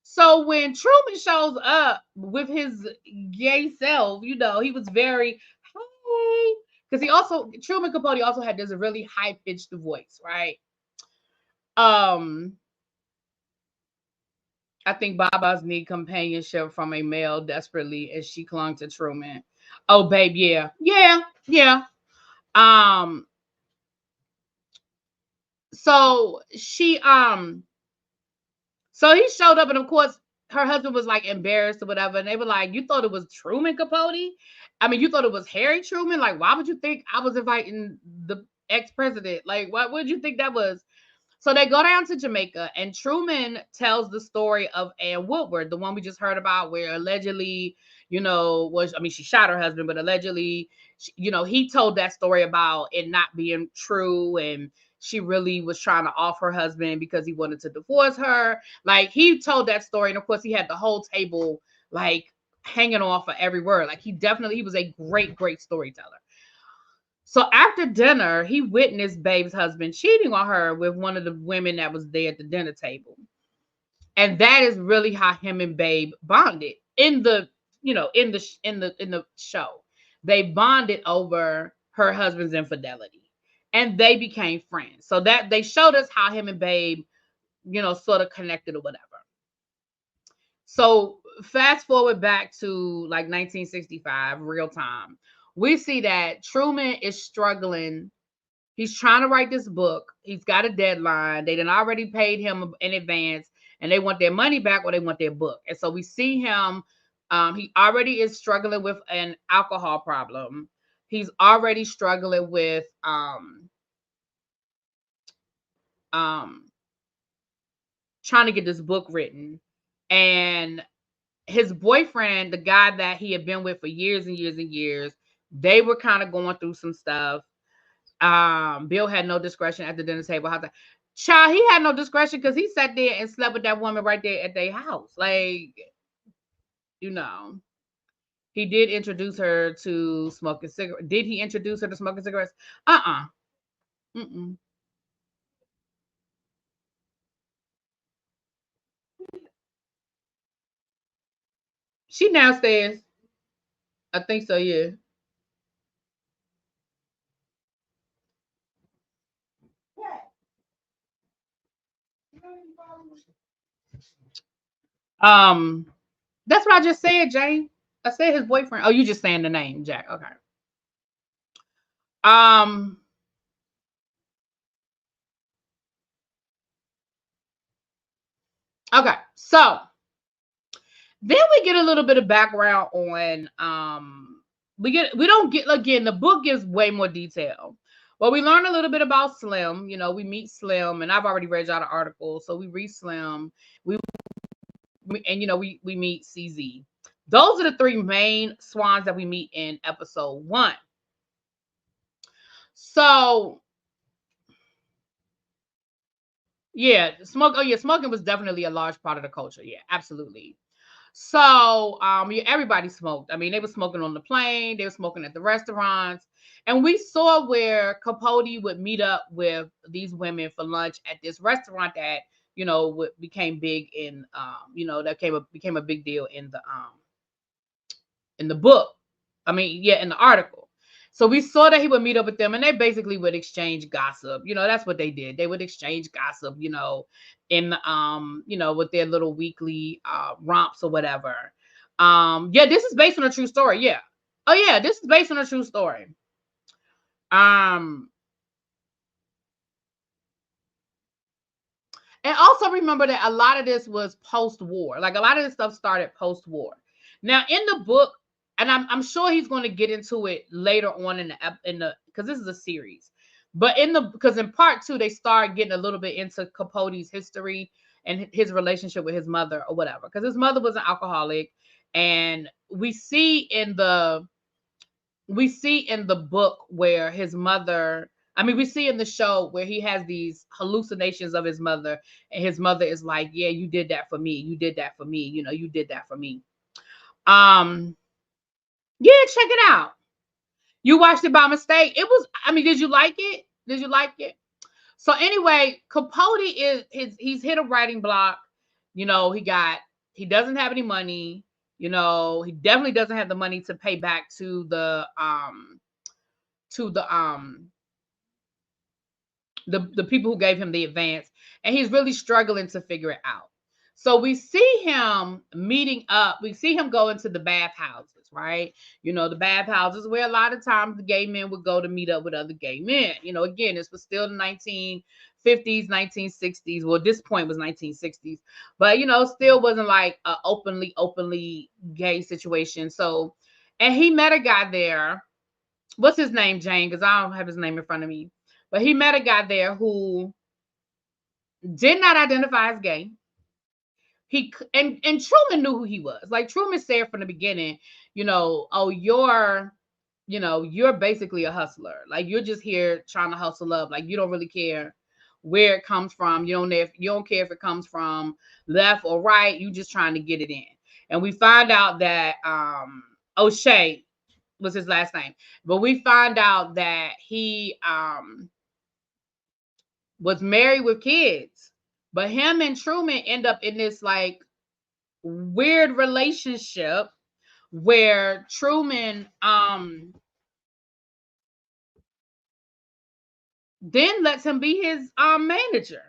So when Truman shows up with his gay self, he was very, hey. Because Truman Capote also had this really high-pitched voice, right? I think Baba's need companionship from a male desperately as she clung to Truman. Oh, babe, yeah. So she so he showed up, and of course her husband was like embarrassed or whatever, and they were like, you thought it was Truman Capote? I mean, you thought it was Harry Truman? Like, why would you think I was inviting the ex-president? Like, what would you think that was? So they go down to Jamaica, and Truman tells the story of Ann Woodward, the one we just heard about, where allegedly, she shot her husband, but allegedly, he told that story about it not being true, and she really was trying to off her husband because he wanted to divorce her. Like, he told that story, and of course, he had the whole table like hanging on for every word. Like, he was a great storyteller. So after dinner, he witnessed Babe's husband cheating on her with one of the women that was there at the dinner table. And that is really how him and Babe bonded in the show. They bonded over her husband's infidelity, and they became friends. So that they showed us how him and Babe, sort of connected or whatever. So fast forward back to like 1965, real time. We see that Truman is struggling. He's trying to write this book. He's got a deadline. They done already paid him in advance, and they want their money back or they want their book. And so we see him. He already is struggling with an alcohol problem. He's already struggling with trying to get this book written. And his boyfriend, the guy that he had been with for years and years and years, they were kind of going through some stuff. Bill had no discretion at the dinner table. Child, he had no discretion because he sat there and slept with that woman right there at their house. Like, he did introduce her to smoking cigarettes. Did he introduce her to smoking cigarettes? Mm-mm. She downstairs. I think so, yeah. That's what I just said, Jane. I said his boyfriend. Oh, you just saying the name, Jack. Okay. Okay. So then we get a little bit of background on we don't get, again, the book gives way more detail. Well, we learn a little bit about Slim. We meet Slim, and I've already read y'all the article, so we read Slim. We meet CZ. Those are the three main swans that we meet in episode 1. So yeah, smoking was definitely a large part of the culture. Yeah, absolutely. So everybody smoked. I mean, they were smoking on the plane, they were smoking at the restaurants. And we saw where Capote would meet up with these women for lunch at this restaurant that, became big in that became a big deal in the book. In the article. So we saw that he would meet up with them, and they basically would exchange gossip. That's what they did. They would exchange gossip, in with their little weekly romps or whatever. This is based on a true story. Yeah. Oh yeah, this is based on a true story. And also remember that a lot of this was post-war. Like, a lot of this stuff started post-war. Now in the book, and I'm sure he's going to get into it later on in the because this is a series. But because in part 2 they start getting a little bit into Capote's history and his relationship with his mother or whatever. Because his mother was an alcoholic, and we see in the book where his mother. We see in the show where he has these hallucinations of his mother, and his mother is like, "Yeah, you did that for me. You did that for me. You did that for me." Yeah, check it out. You watched it by mistake. It was, did you like it? Did you like it? So anyway, Capote he's hit a writing block. He doesn't have any money. He definitely doesn't have the money to pay back to the people who gave him the advance, and he's really struggling to figure it out. So we see him meeting up. We see him go into the bathhouses, right? The bathhouses where a lot of times the gay men would go to meet up with other gay men. Again, this was still the 1950s, 1960s. Well, this point was 1960s, but still wasn't like a openly gay situation. So, and he met a guy there. What's his name, Jane? Because I don't have his name in front of me. But he met a guy there who did not identify as gay. And Truman knew who he was. Like Truman said from the beginning, oh, you're basically a hustler. Like you're just here trying to hustle up. Like you don't really care where it comes from. You don't care if it comes from left or right. You just trying to get it in. And we find out that O'Shea was his last name, but we find out that he was married with kids. But him and Truman end up in this like weird relationship where Truman then lets him be his manager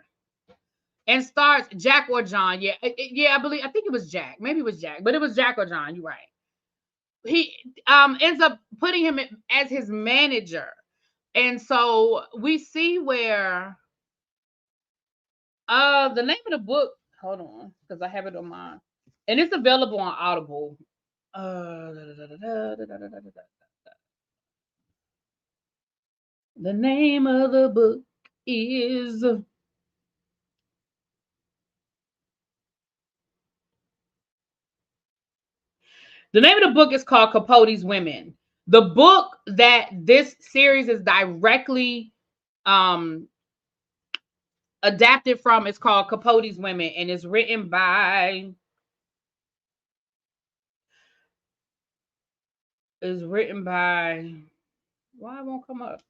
and starts Jack or John. Yeah, I think it was Jack. Maybe it was Jack, but it was Jack or John. You're right. He ends up putting him as his manager. And so we see where the name of the book, hold on, because I have it on mine. And it's available on Audible. The name of the book is called Capote's Women. The book that this series is directly adapted from is called Capote's Women, and it's written by why it won't come up?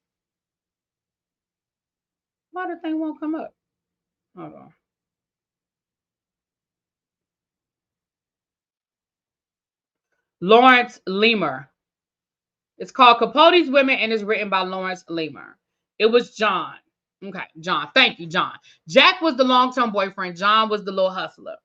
Why the thing won't come up? Hold on. Lawrence Leamer. It's called Capote's Women and it's written by Lawrence Leamer. It was John. Okay, John. Thank you, John. Jack was the long-term boyfriend. John was the little hustler.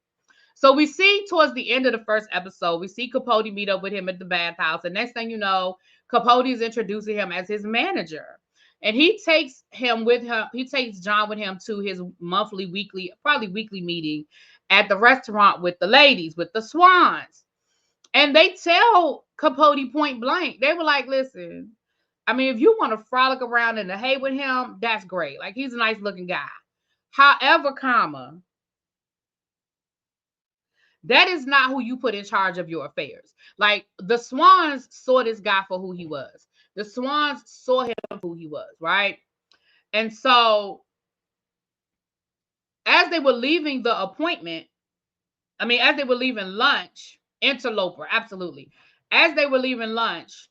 So we see towards the end of the first episode, we see Capote meet up with him at the bathhouse. And next thing you know, Capote is introducing him as his manager. And he takes John with him to his probably weekly meeting at the restaurant with the ladies, with the Swans. And they tell Capote point blank, they were like, listen, I mean, if you want to frolic around in the hay with him, that's great. Like, he's a nice looking guy. However, that is not who you put in charge of your affairs. Like, the Swans saw this guy for who he was. The Swans saw him for who he was, right? And so, as they were leaving the appointment, as they were leaving lunch, interloper, absolutely. As they were leaving lunch,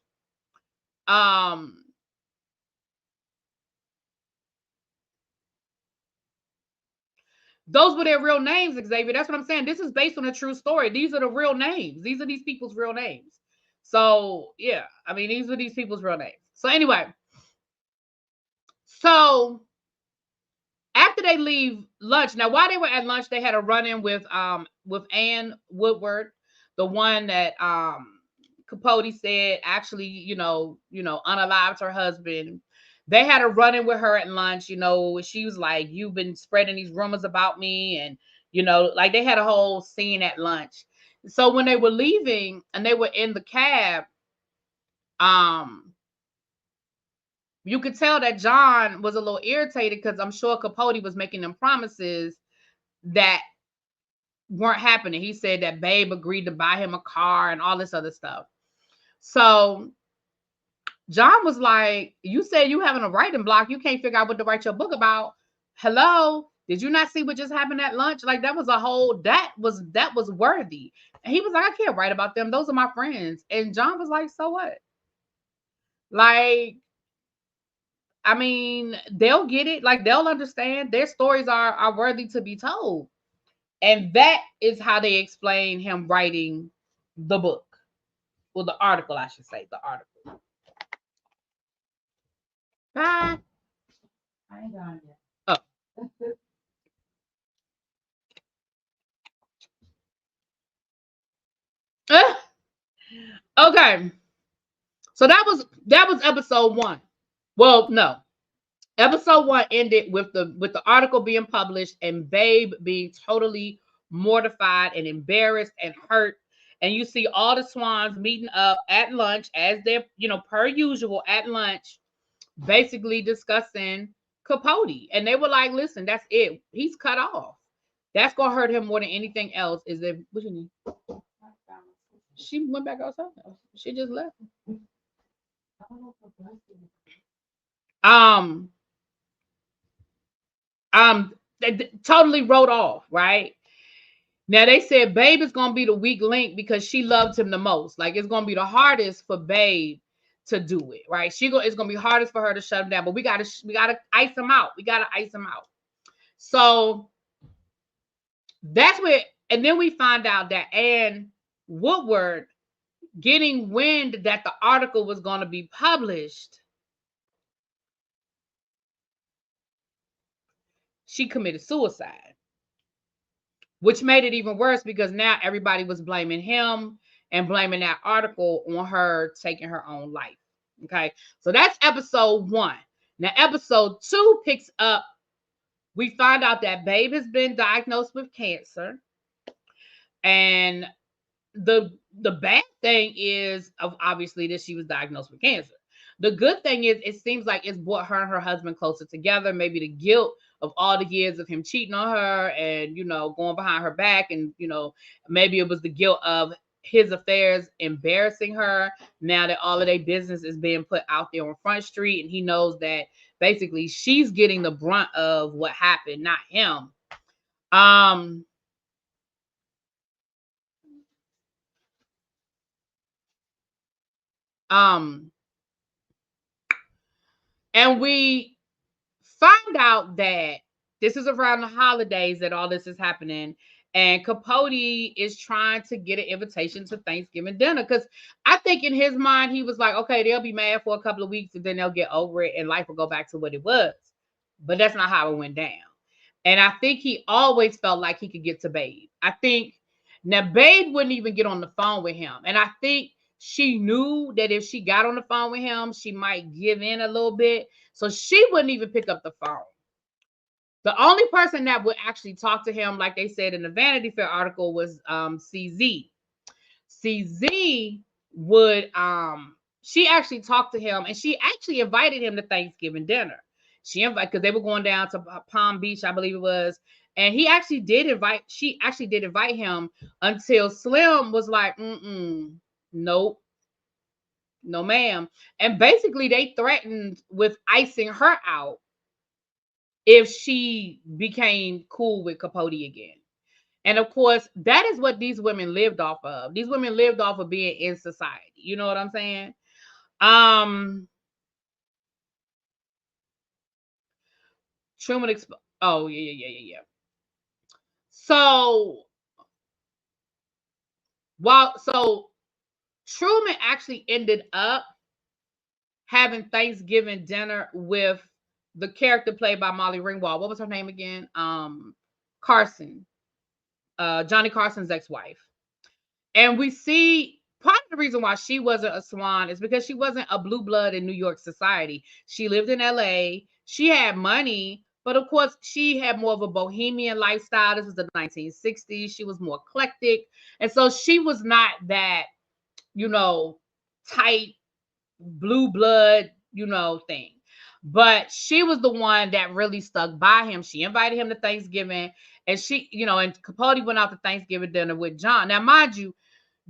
those were their real names, Xavier. That's what I'm saying. This is based on a true story. These are the real names. These are these people's real names. So, yeah. These are these people's real names. So, anyway. So, after they leave lunch, now, while they were at lunch, they had a run-in with Ann Woodward, the one that Capote said actually, unalived her husband. They had a run-in with her at lunch. She was like, you've been spreading these rumors about me. And, like they had a whole scene at lunch. So when they were leaving and they were in the cab, you could tell that John was a little irritated because I'm sure Capote was making them promises that weren't happening. He said that Babe agreed to buy him a car and all this other stuff. So John was like, you said you having a writing block. You can't figure out what to write your book about. Hello? Did you not see what just happened at lunch? Like that was worthy. And he was like, I can't write about them. Those are my friends. And John was like, so what? Like, they'll get it. Like they'll understand. Their stories are worthy to be told. And that is how they explain him writing the book. Well, the article, I should say. The article. Bye. I ain't done yet. Okay. So that was episode 1. Well, no. Episode 1 ended with the article being published and Babe being totally mortified and embarrassed and hurt. And you see all the Swans meeting up at lunch as they're, per usual at lunch, basically discussing Capote. And they were like, listen, that's it. He's cut off. That's gonna hurt him more than anything else. Is if what you need? She went back outside. She just left. Um, they totally wrote off, right? Now they said Babe is gonna be the weak link because she loved him the most. Like it's gonna be the hardest for Babe to do it, right? It's gonna be hardest for her to shut him down, but we gotta ice him out. We gotta ice him out. So that's where, and then we find out that Ann Woodward, getting wind that the article was going to be published, she committed suicide, which made it even worse because now everybody was blaming him and blaming that article on her taking her own life. Okay, so that's episode 1. Now, episode 2 picks up. We find out that Babe has been diagnosed with cancer, and the bad thing is obviously that she was diagnosed with cancer. The good thing is it seems like it's brought her and her husband closer together. Maybe the guilt of all the years of him cheating on her and, you know, going behind her back, and, you know, maybe it was the guilt of his affairs embarrassing her. Now that all of their business is being put out there on Front Street, and he knows that basically she's getting the brunt of what happened, not him. And we find out that this is around the holidays that all this is happening, and Capote is trying to get an invitation to Thanksgiving dinner, because I think in his mind he was like, okay, they'll be mad for a couple of weeks and then they'll get over it and life will go back to what it was. But that's not how it went down. And I think he always felt like he could get to Babe. I think now Babe wouldn't even get on the phone with him, and I think she knew that if she got on the phone with him, she might give in a little bit. So she wouldn't even pick up the phone. The only person that would actually talk to him, like they said in the Vanity Fair article, was CZ. CZ would she actually talked to him, and she actually invited him to Thanksgiving dinner. She invited, because they were going down to Palm Beach, I believe it was, and she actually did invite him, until Slim was like, nope, no ma'am. And basically they threatened with icing her out if she became cool with Capote again. And of course, that is what these women lived off of. These women lived off of being in society. You know what I'm saying? Truman oh, yeah. So Truman actually ended up having Thanksgiving dinner with the character played by Molly Ringwald. What was her name again? Carson. Johnny Carson's ex-wife. And we see part of the reason why she wasn't a Swan is because she wasn't a blue blood in New York society. She lived in LA. She had money, but of course she had more of a bohemian lifestyle. This was the 1960s. She was more eclectic. And so she was not that, you know, tight blue blood, you know, thing. But she was the one that really stuck by him. She invited him to Thanksgiving, and she, you know, and Capote went out to Thanksgiving dinner with John. Now, mind you,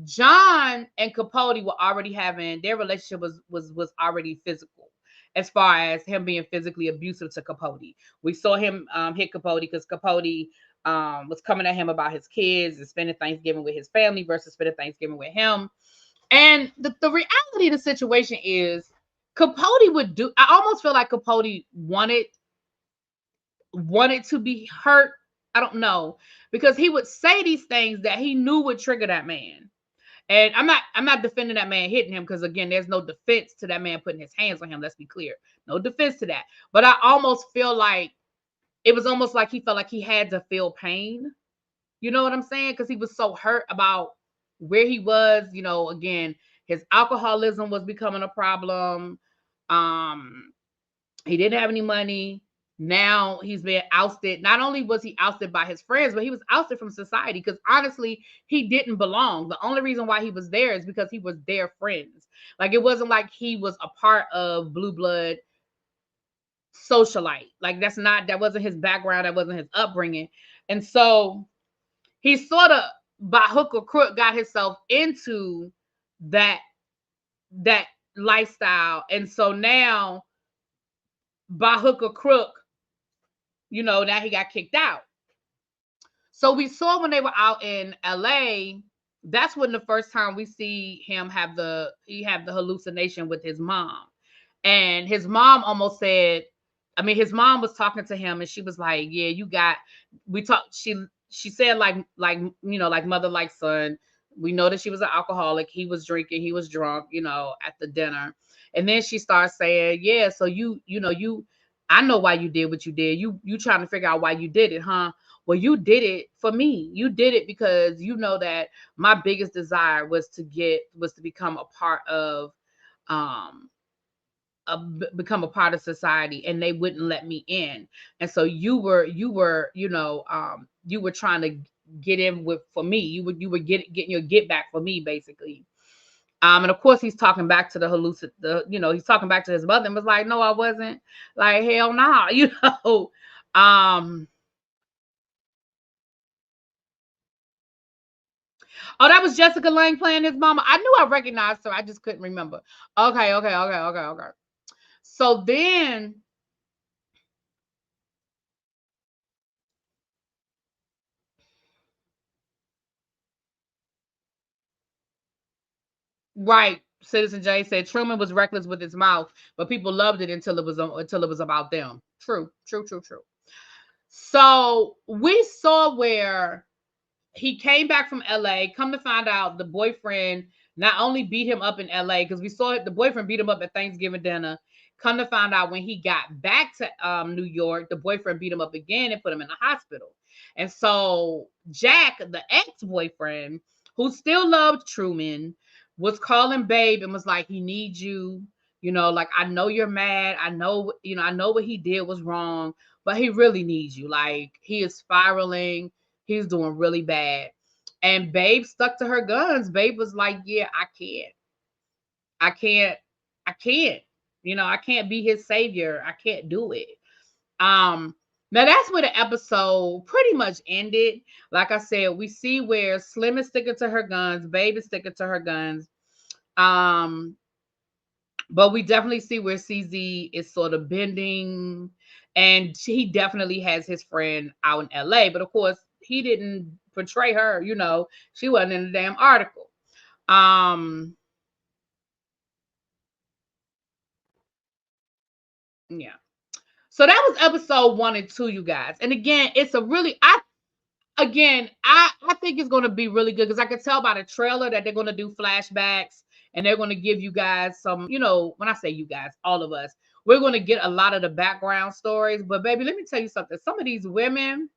John and Capote were already having, their relationship was already physical, as far as him being physically abusive to Capote. We saw him hit Capote because Capote was coming at him about his kids and spending Thanksgiving with his family versus spending Thanksgiving with him. And the reality of the situation is Capote would do, I almost feel like Capote wanted to be hurt. I don't know, because he would say these things that he knew would trigger that man. And I'm not defending that man hitting him, because again, there's no defense to that man putting his hands on him. Let's be clear. No defense to that. But I almost feel like it was almost like he felt like he had to feel pain. You know what I'm saying? Because he was so hurt about where he was. You know, again, his alcoholism was becoming a problem. He didn't have any money. Now he's been ousted. Not only was he ousted by his friends, but he was ousted from society, because honestly, he didn't belong. The only reason why he was there is because he was their friends. Like, it wasn't like he was a part of blue blood socialite. Like that wasn't his background, that wasn't his upbringing. And so he sort of by hook or crook got himself into that that lifestyle. And so now by hook or crook, now he got kicked out. So we saw when they were out in LA, that's when the first time we see him have the hallucination with his mom. And his mom almost said, his mom was talking to him and she was like, yeah, she said like mother, like son. We know that she was an alcoholic. He was drinking, he was drunk, at the dinner. And then she starts saying, yeah, so I know why you did what you did. You trying to figure out why you did it, huh? Well, you did it for me. You did it because you know that my biggest desire was to become a part of become a part of society, and they wouldn't let me in. And so you were trying to get in for me. You were getting your get back for me, basically. And of course he's talking back to he's talking back to his mother and was like, no, I wasn't. Like, hell nah, Oh, that was Jessica Lange playing his mama. I knew I recognized her. I just couldn't remember. Okay. So then, right, Citizen J said Truman was reckless with his mouth, but people loved it until it was about them. True. So we saw where he came back from LA. Come to find out, the boyfriend not only beat him up in LA, because we saw the boyfriend beat him up at Thanksgiving dinner. Come to find out, when he got back to New York, the boyfriend beat him up again and put him in the hospital. And so Jack, the ex-boyfriend, who still loved Truman, was calling Babe and was like, he needs you. Like, I know you're mad. I know what he did was wrong, but he really needs you. Like, he is spiraling. He's doing really bad. And Babe stuck to her guns. Babe was like, yeah, I can't. I can't. I can't be his savior. I can't do it. Now that's where the episode pretty much ended. Like I said, we see where Slim is sticking to her guns, Babe is sticking to her guns. But we definitely see where CZ is sort of bending, and he definitely has his friend out in LA. But of course, he didn't portray her. She wasn't in the damn article. Yeah. So that was episode 1 and 2, you guys. And again, it's a really I think it's going to be really good, because I can tell by the trailer that they're going to do flashbacks, and they're going to give you guys some, when I say you guys, all of us, we're going to get a lot of the background stories. But baby, let me tell you something. Some of these women,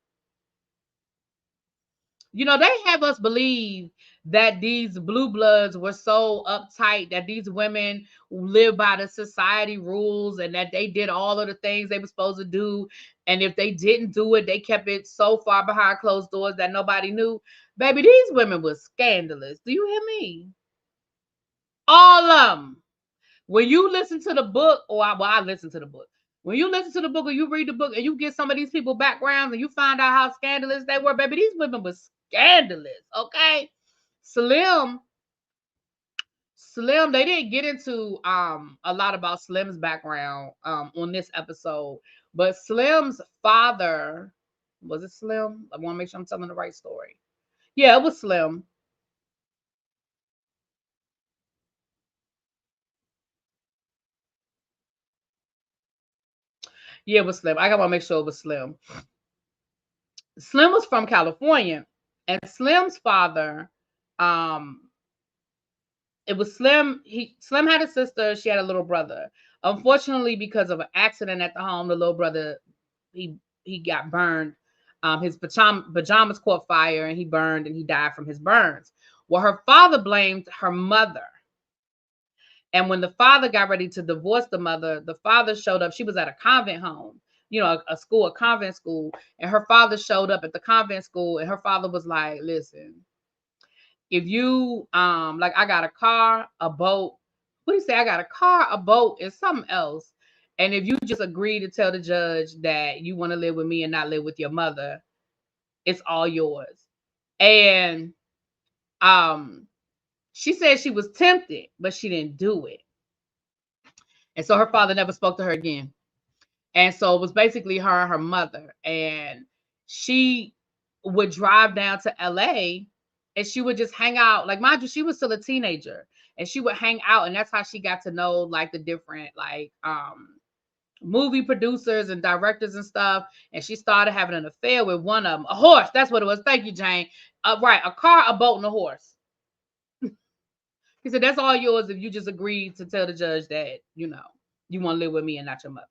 they have us believe that these blue bloods were so uptight, that these women live by the society rules, and that they did all of the things they were supposed to do. And if they didn't do it, they kept it so far behind closed doors that nobody knew. Baby, these women were scandalous. Do you hear me? All of them. When you listen to the book, I listen to the book. When you listen to the book or you read the book and you get some of these people backgrounds and you find out how scandalous they were, baby, these women were scandalous. Okay. Slim, they didn't get into a lot about Slim's background on this episode, but Slim's father, was it Slim? I want to make sure I'm telling the right story. Yeah, it was Slim. Yeah, it was Slim. I gotta make sure it was Slim. Slim was from California, and Slim's father, it was Slim. Slim had a sister. She had a little brother. Unfortunately, because of an accident at the home, the little brother he got burned. His pajamas caught fire, and he burned, and he died from his burns. Well, her father blamed her mother. And when the father got ready to divorce the mother, the father showed up. She was at a convent home, a convent school. And her father showed up at the convent school, and her father was like, listen, if you, like, I got a car, a boat. What do you say? I got a car, a boat, and something else. And if you just agree to tell the judge that you want to live with me and not live with your mother, it's all yours. And she said she was tempted, but she didn't do it. And so her father never spoke to her again. And so it was basically her and her mother. And she would drive down to LA and she would just hang out. Like, mind you, she was still a teenager. And she would hang out. And that's how she got to know like the different movie producers and directors and stuff. And she started having an affair with one of them. A horse. That's what it was. Thank you, Jane. Right. A car, a boat, and a horse. He said, that's all yours if you just agree to tell the judge that, you want to live with me and not your mother.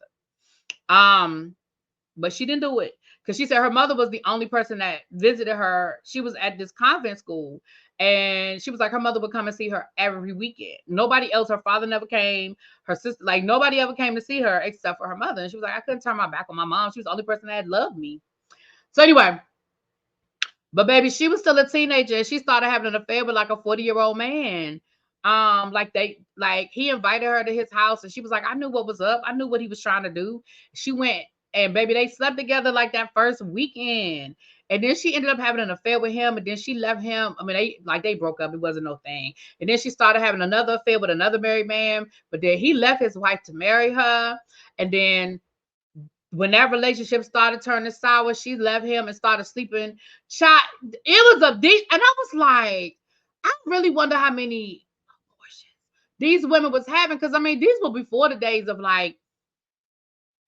But she didn't do it because she said her mother was the only person that visited her. She was at this convent school and she was like, her mother would come and see her every weekend. Nobody else, her father never came, her sister, like nobody ever came to see her except for her mother. And she was like, I couldn't turn my back on my mom. She was the only person that had loved me. So anyway, but baby, she was still a teenager and she started having an affair with like a 40-year-old man. He invited her to his house and she was like, I knew what was up. I knew what he was trying to do. She went and baby, they slept together like that first weekend. And then she ended up having an affair with him. And then she left him. I mean, they broke up. It wasn't no thing. And then she started having another affair with another married man. But then he left his wife to marry her. And then when that relationship started turning sour, she left him and started sleeping. It was a deep, and I was like, I really wonder how many abortions these women was having. Because I mean, these were before the days of like,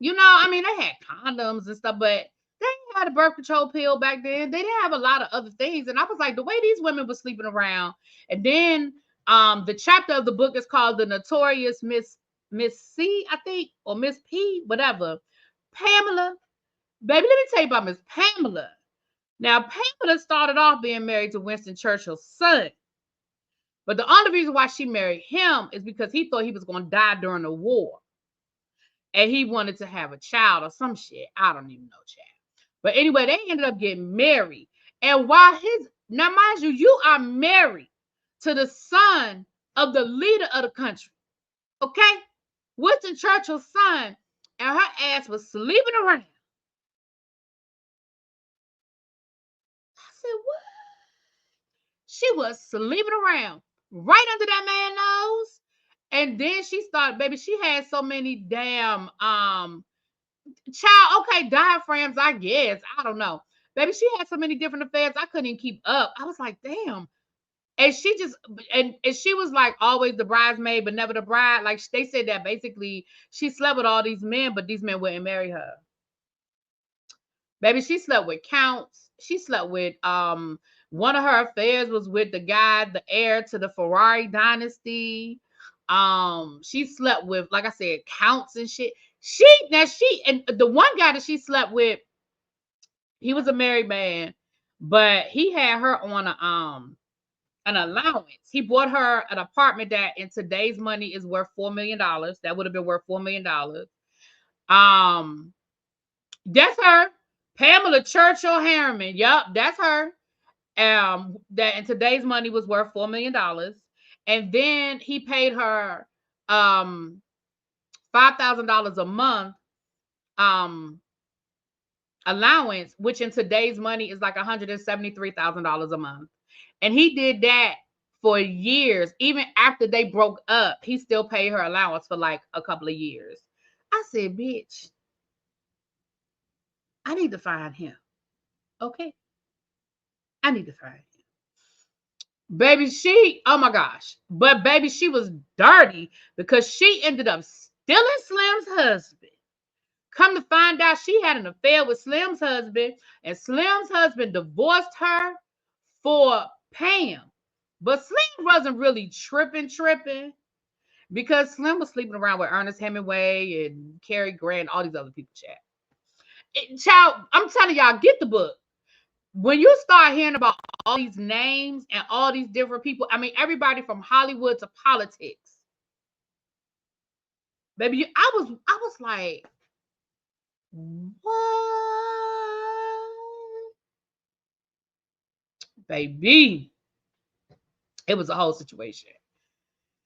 I mean, they had condoms and stuff, but they had a birth control pill back then. They didn't have a lot of other things. And I was like, the way these women were sleeping around. And then the chapter of the book is called The Notorious Miss C, I think, or Miss P, whatever. Pamela, baby, let me tell you about Miss Pamela. Now, Pamela started off being married to Winston Churchill's son. But the only reason why she married him is because he thought he was going to die during the war. And he wanted to have a child or some shit. I don't even know, child. But anyway, they ended up getting married. And while now mind you, you are married to the son of the leader of the country. Okay? Winston Churchill's son. And her ass was sleeping around. I said, what? She was sleeping around right under that man's nose. And then she started, baby, she had so many damn okay, diaphragms, I guess. I don't know. Baby, she had so many different affairs, I couldn't even keep up. I was like, damn. And she just, and she was like always the bridesmaid, but never the bride. Like they said that basically she slept with all these men, but these men wouldn't marry her. Baby, she slept with counts. She slept with, one of her affairs was with the guy, the heir to the Ferrari dynasty. She slept with, like I said, counts and shit. And the one guy that she slept with, he was a married man, but he had her on an allowance. He bought her an apartment that in today's money is worth $4 million. That would have been worth $4 million. That's her, Pamela Churchill Harriman. Yep, that's her. That in today's money was worth $4 million. And then he paid her $5,000 a month allowance, which in today's money is like $173,000 a month. And he did that for years. Even after they broke up, he still paid her allowance for like a couple of years. I said, bitch, I need to find him. Okay? I need to find him. Baby, oh my gosh. But baby, she was dirty because she ended up stealing Slim's husband. Come to find out, she had an affair with Slim's husband, and Slim's husband divorced her for Pam. But Slim wasn't really tripping because Slim was sleeping around with Ernest Hemingway and Cary Grant, all these other people, child, I'm telling y'all, get the book. When you start hearing about all these names and all these different people, I mean, everybody from Hollywood to politics. Baby, I was like, what? Baby, it was a whole situation.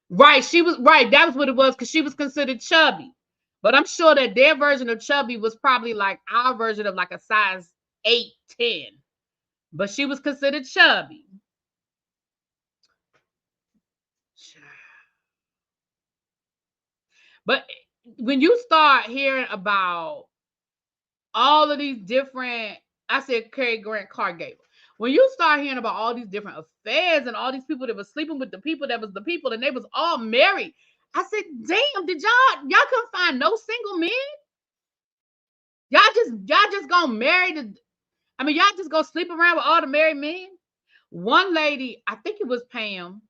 Right, she was right. That was what it was because she was considered chubby. But I'm sure that their version of chubby was probably like our version of like a size 8, 10. But she was considered chubby. But when you start hearing about all of these different, I said Cary Grant Cargable. When you start hearing about all these different affairs and all these people that was sleeping with the people that was the people and they was all married, I said, damn, did y'all couldn't find no single men? Y'all just gonna marry y'all just go sleep around with all the married men? One lady, I think it was Pam,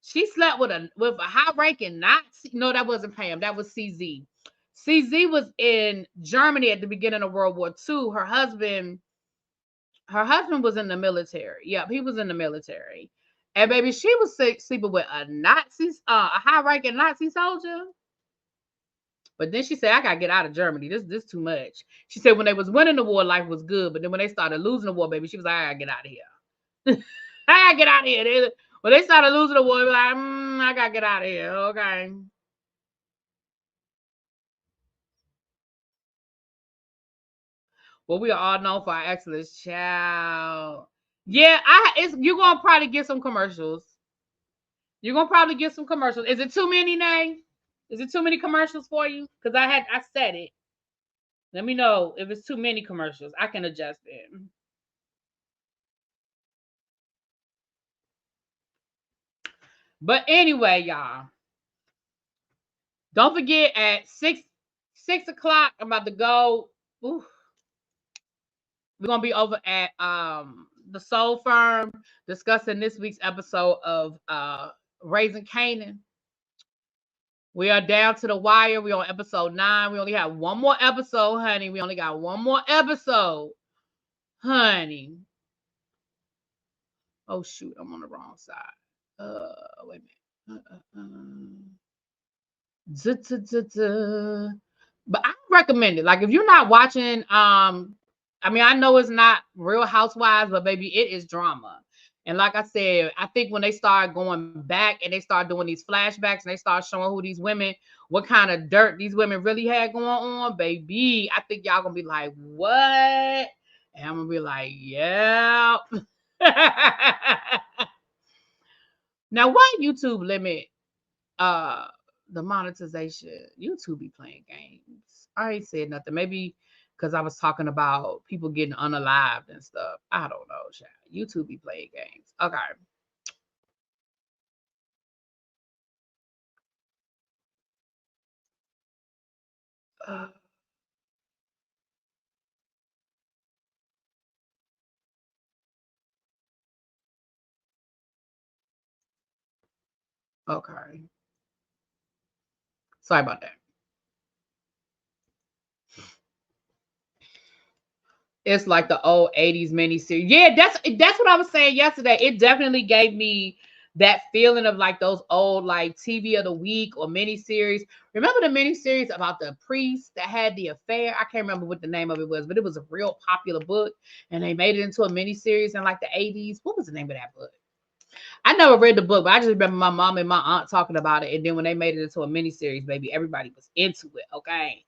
she slept with a high-ranking Nazi. No, that wasn't Pam. That was CZ. CZ was in Germany at the beginning of World War II. Her husband was in the military. Yep, he was in the military. And baby, she was sleeping with a high-ranking Nazi soldier. But then she said, I gotta get out of Germany. This too much. She said when they was winning the war, life was good. But then when they started losing the war, baby, she was like, I gotta get out of here. I gotta get out of here. When they started losing the war, they were like, I gotta get out of here. Okay. Well, we are all known for our excellence, child. Yeah, you're gonna probably get some commercials. You're gonna probably get some commercials. Is it too many, Nay? Is it too many commercials for you? Because I said it. Let me know if it's too many commercials. I can adjust it. But anyway, y'all, don't forget at 6 o'clock, I'm about to go. Ooh, we're gonna be over at the Soul Firm discussing this week's episode of Raising Canaan. We are down to the wire. We're on episode 9. We only have one more episode, honey. We only got one more episode, honey. Oh shoot, I'm on the wrong side. Wait a minute. But I recommend it. Like if you're not watching, I know it's not Real Housewives, but baby, it is drama. And like I said, I think when they start going back and they start doing these flashbacks and they start showing who these women, what kind of dirt these women really had going on, baby, I think y'all gonna be like, what? And I'm gonna be like, yeah. Now, why YouTube limit the monetization? YouTube be playing games. I ain't said nothing. Maybe because I was talking about people getting unalived and stuff. I don't know, child. YouTube be playing games. Okay. Okay. Sorry about that. It's like the old 80s miniseries. Yeah, that's what I was saying yesterday. It definitely gave me that feeling of like those old like TV of the week or miniseries. Remember the miniseries about the priest that had the affair? I can't remember what the name of it was, but it was a real popular book and they made it into a miniseries in like the 80s. What was the name of that book? I never read the book, but I just remember my mom and my aunt talking about it. And then when they made it into a miniseries, baby, everybody was into it. Okay.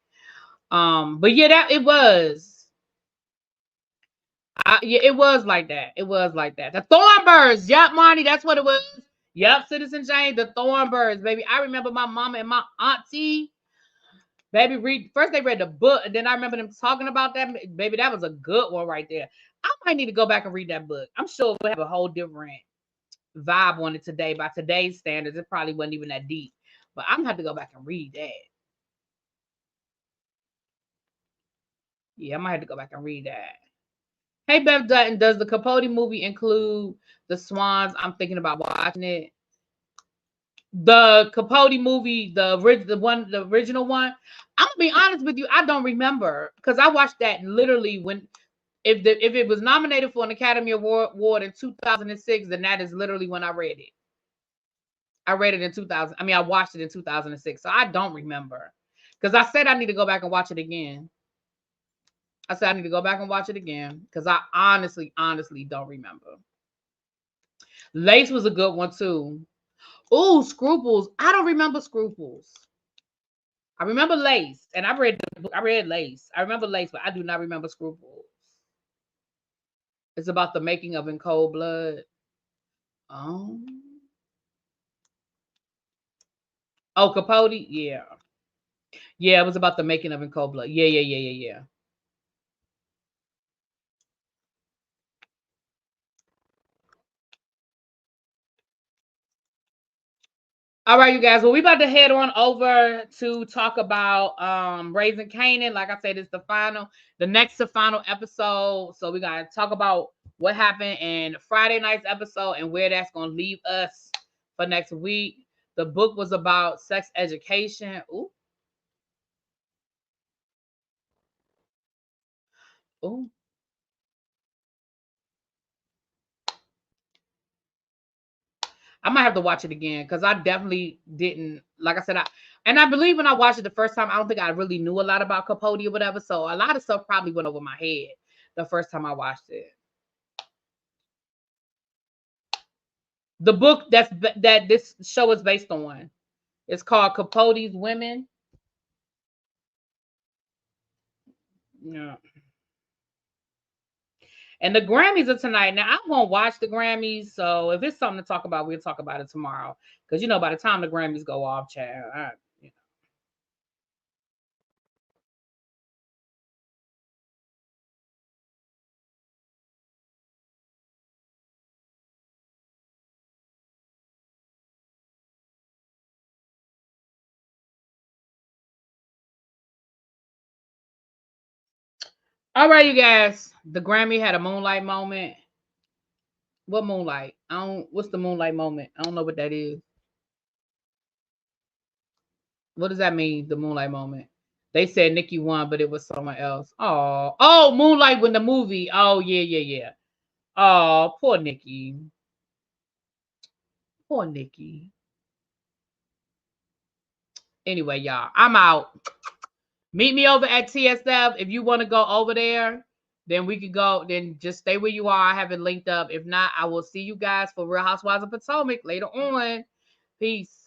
But yeah, it was. Yeah, it was like that. It was like that. The Thornbirds. Yep, Marty, that's what it was. Yep, Citizen Jane, the Thornbirds, baby. I remember my mama and my auntie, baby, first they read the book, and then I remember them talking about that. Baby, that was a good one right there. I might need to go back and read that book. I'm sure we'll have a whole different vibe on it today. By today's standards, it probably wasn't even that deep. But I'm gonna have to go back and read that. Yeah, I might have to go back and read that. Hey, Bev Dutton, does the Capote movie include the Swans? I'm thinking about watching it. The Capote movie, the original one. I'm gonna be honest with you, I don't remember because I watched that literally when if it was nominated for an Academy Award in 2006, then that is literally when I read it. I read it in 2000. I watched it in 2006, so I don't remember because I said I need to go back and watch it again. I said I need to go back and watch it again because I honestly don't remember. Lace was a good one too. Oh, Scruples. I don't remember Scruples. I remember Lace, and I read Lace. I remember Lace, but I do not remember Scruples. It's about the making of In Cold Blood. Oh, oh, Capote. Yeah, yeah. It was about the making of In Cold Blood. Yeah, yeah, yeah, yeah, yeah. All right, you guys. Well, we about to head on over to talk about Raising Canaan. Like I said, it's the next to final episode. So we gotta talk about what happened in Friday night's episode and where that's gonna leave us for next week. The book was about sex education. Ooh, ooh. I might have to watch it again because I definitely didn't. Like I said, I believe when I watched it the first time, I don't think I really knew a lot about Capote or whatever. So a lot of stuff probably went over my head the first time I watched it. The book that this show is based on. It's called Capote's Women. Yeah. And the Grammys are tonight. Now I'm gonna watch the Grammys. So if it's something to talk about, we'll talk about it tomorrow. Because by the time the Grammys go off, child. All right, you guys. The Grammy had a moonlight moment. What moonlight? I don't. What's the moonlight moment? I don't know what that is. What does that mean? The moonlight moment. They said Nikki won, but it was someone else. Oh, Moonlight when the movie. Oh, yeah, yeah, yeah. Oh, poor Nikki. Poor Nikki. Anyway, y'all, I'm out. Meet me over at TSF. If you want to go over there, then we could go. Then just stay where you are. I have it linked up. If not, I will see you guys for Real Housewives of Potomac later on. Peace.